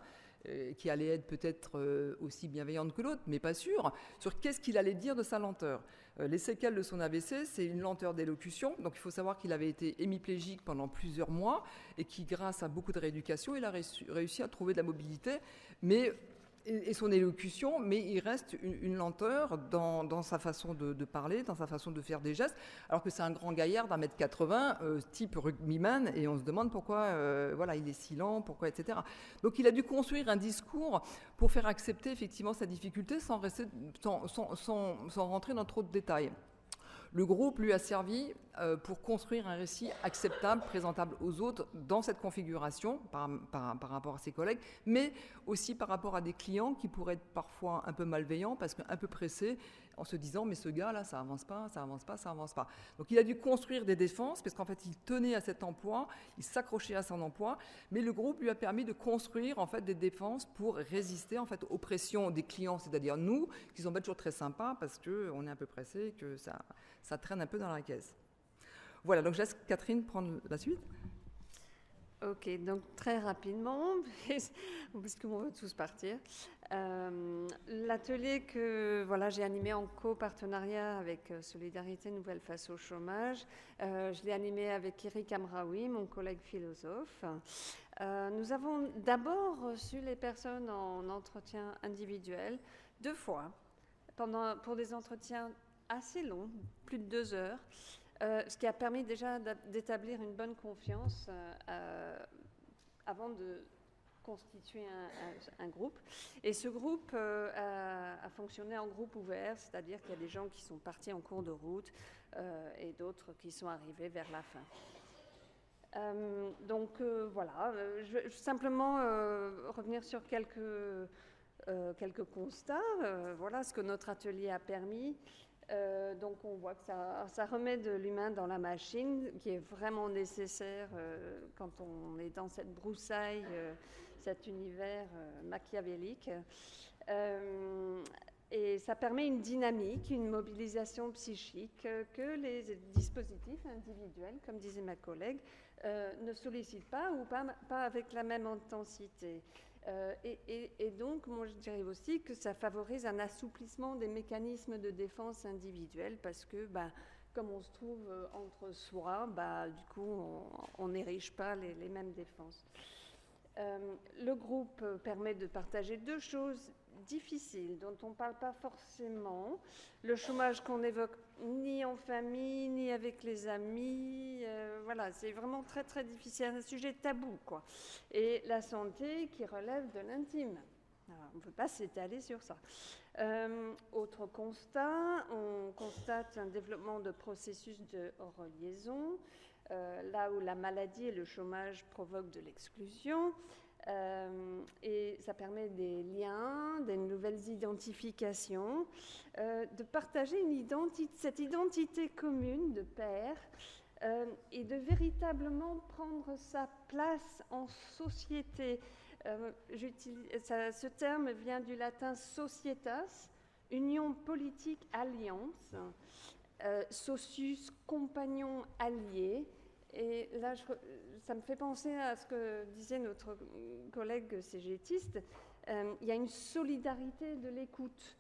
S15: qui allait être peut-être aussi bienveillante que l'autre, mais pas sûr, sur qu'est-ce qu'il allait dire de sa lenteur. Les séquelles de son AVC, c'est une lenteur d'élocution. Donc il faut savoir qu'il avait été hémiplégique pendant plusieurs mois et qui, grâce à beaucoup de rééducation, il a réussi à trouver de la mobilité, et son élocution, mais il reste une lenteur dans sa façon de parler, dans sa façon de faire des gestes, alors que c'est un grand gaillard d'1m80, type rugbyman, et on se demande pourquoi il est si lent, pourquoi, etc. Donc il a dû construire un discours pour faire accepter effectivement sa difficulté sans rentrer dans trop de détails. Le groupe lui a servi pour construire un récit acceptable, présentable aux autres dans cette configuration par rapport à ses collègues, mais aussi par rapport à des clients qui pourraient être parfois un peu malveillants parce qu'un peu pressés en se disant mais ce gars-là, ça avance pas, ça avance pas, ça avance pas. Donc il a dû construire des défenses parce qu'en fait il tenait à cet emploi, il s'accrochait à son emploi, mais le groupe lui a permis de construire en fait des défenses pour résister en fait aux pressions des clients, c'est-à-dire nous, qui sont pas toujours très sympas parce qu'on est un peu pressés, que ça traîne un peu dans la caisse. Voilà, donc je laisse Catherine prendre la suite.
S16: Ok, donc très rapidement, puisqu'on veut tous partir. L'atelier que voilà, j'ai animé en copartenariat avec Solidarité Nouvelle face au chômage, je l'ai animé avec Eric Amraoui, mon collègue philosophe. Nous avons d'abord reçu les personnes en entretien individuel 2 fois, pour des entretiens assez longs, plus de 2 heures. Ce qui a permis déjà d'établir une bonne confiance avant de constituer un groupe. Et ce groupe a fonctionné en groupe ouvert, c'est-à-dire qu'il y a des gens qui sont partis en cours de route et d'autres qui sont arrivés vers la fin. Donc voilà, je vais simplement revenir sur quelques constats. Voilà ce que notre atelier a permis. Donc on voit que ça remet de l'humain dans la machine, qui est vraiment nécessaire quand on est dans cette broussaille, cet univers machiavélique. Et ça permet une dynamique, une mobilisation psychique que les dispositifs individuels, comme disait ma collègue, ne sollicitent pas ou pas avec la même intensité. Et donc, moi, je dirais aussi que ça favorise un assouplissement des mécanismes de défense individuels parce que, comme on se trouve entre soi, du coup, on n'érige pas les mêmes défenses. Le groupe permet de partager 2 choses difficiles dont on ne parle pas forcément. Le chômage qu'on évoque ni en famille, ni avec les amis. Voilà, c'est vraiment très, très difficile. C'est un sujet tabou, quoi. Et la santé qui relève de l'intime. Alors, on ne peut pas s'étaler sur ça. Autre constat, on constate un développement de processus de reliaison, là où la maladie et le chômage provoquent de l'exclusion. Et ça permet des liens, des nouvelles identifications, de partager cette identité commune de père et de véritablement prendre sa place en société. Ce terme vient du latin societas, union politique, alliance, socius, compagnon, allié. Et là, ça me fait penser à ce que disait notre collègue cégétiste. Il y a une solidarité de l'écoute.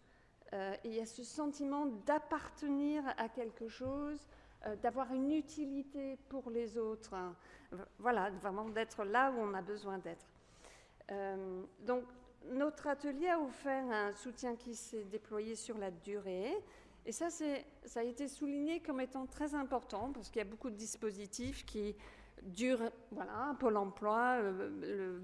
S16: Et il y a ce sentiment d'appartenir à quelque chose, d'avoir une utilité pour les autres. Voilà, vraiment d'être là où on a besoin d'être. Donc, notre atelier a offert un soutien qui s'est déployé sur la durée. Et ça a été souligné comme étant très important parce qu'il y a beaucoup de dispositifs qui durent, voilà, Pôle emploi, le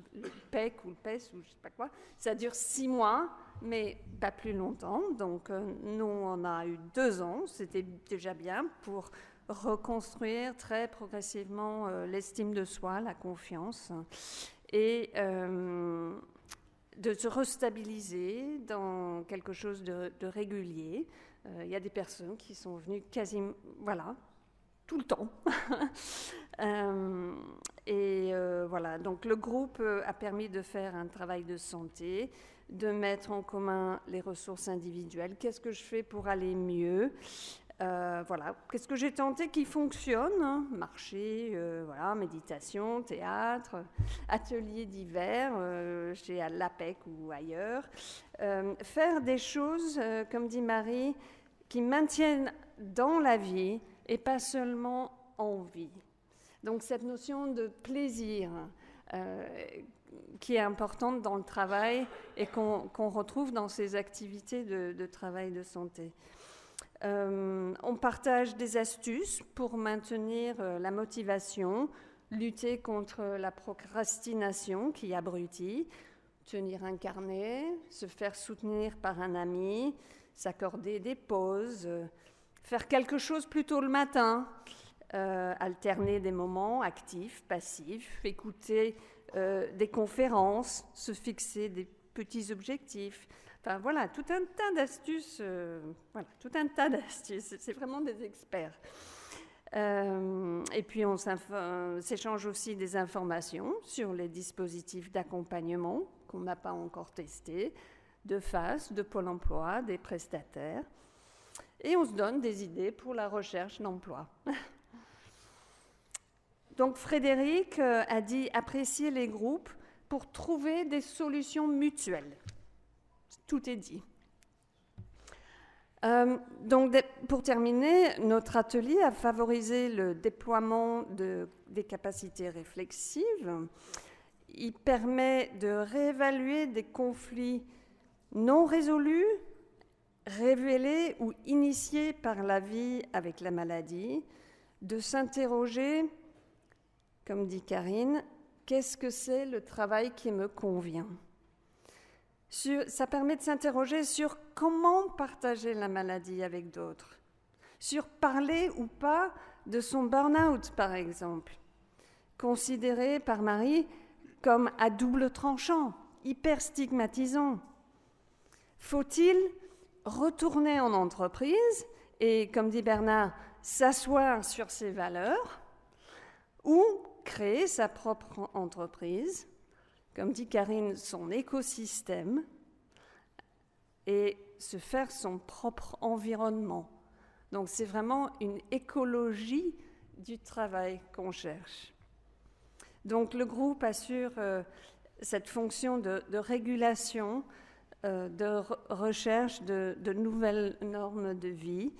S16: PEC ou le PES ou je ne sais pas quoi, ça dure 6 mois, mais pas plus longtemps. Donc nous, on a eu 2 ans, c'était déjà bien pour reconstruire très progressivement l'estime de soi, la confiance et de se restabiliser dans quelque chose de régulier. Il y a des personnes qui sont venues quasiment, voilà, tout le temps. Voilà, donc le groupe a permis de faire un travail de santé, de mettre en commun les ressources individuelles. Qu'est-ce que je fais pour aller mieux ? Voilà, qu'est-ce que j'ai tenté qui fonctionne ? Marcher, voilà, méditation, théâtre, ateliers divers, chez l'APEC ou ailleurs. Faire des choses, comme dit Marie, qui maintiennent dans la vie et pas seulement en vie. Donc cette notion de plaisir qui est importante dans le travail et qu'on retrouve dans ces activités de travail de santé. On partage des astuces pour maintenir la motivation, lutter contre la procrastination qui abrutit, tenir un carnet, se faire soutenir par un ami, s'accorder des pauses, faire quelque chose plus tôt le matin, alterner des moments actifs, passifs, écouter des conférences, se fixer des petits objectifs. Enfin voilà, tout un tas d'astuces. C'est vraiment des experts. Et puis on s'échange aussi des informations sur les dispositifs d'accompagnement qu'on n'a pas encore testés, de FAS, de Pôle emploi, des prestataires. Et on se donne des idées pour la recherche d'emploi. Donc Frédéric a dit apprécier les groupes pour trouver des solutions mutuelles. Tout est dit. Donc, pour terminer, notre atelier a favorisé le déploiement des capacités réflexives. Il permet de réévaluer des conflits non résolus, révélés ou initiés par la vie avec la maladie, de s'interroger, comme dit Karine, qu'est-ce que c'est le travail qui me convient ? Ça permet de s'interroger sur comment partager la maladie avec d'autres, sur parler ou pas de son burn-out, par exemple, considéré par Marie comme à double tranchant, hyper stigmatisant. Faut-il retourner en entreprise et, comme dit Bernard, s'asseoir sur ses valeurs ou créer sa propre entreprise, comme dit Karine, son écosystème, et se faire son propre environnement. Donc c'est vraiment une écologie du travail qu'on cherche. Donc le groupe assure cette fonction de régulation, de recherche de nouvelles normes de vie.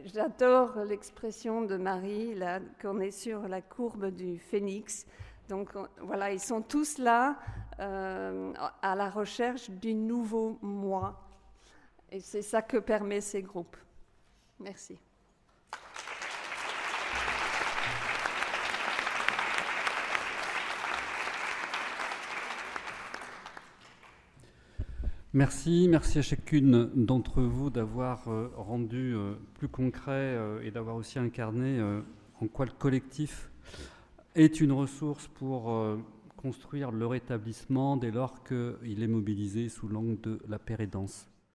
S16: J'adore l'expression de Marie, là, qu'on est sur la courbe du phénix. Donc voilà, ils sont tous là à la recherche du nouveau moi. Et c'est ça que permet ces groupes. Merci.
S1: Merci à chacune d'entre vous d'avoir rendu plus concret et d'avoir aussi incarné en quoi le collectif est une ressource pour construire le rétablissement dès lors qu'il est mobilisé sous l'angle de la pérédance.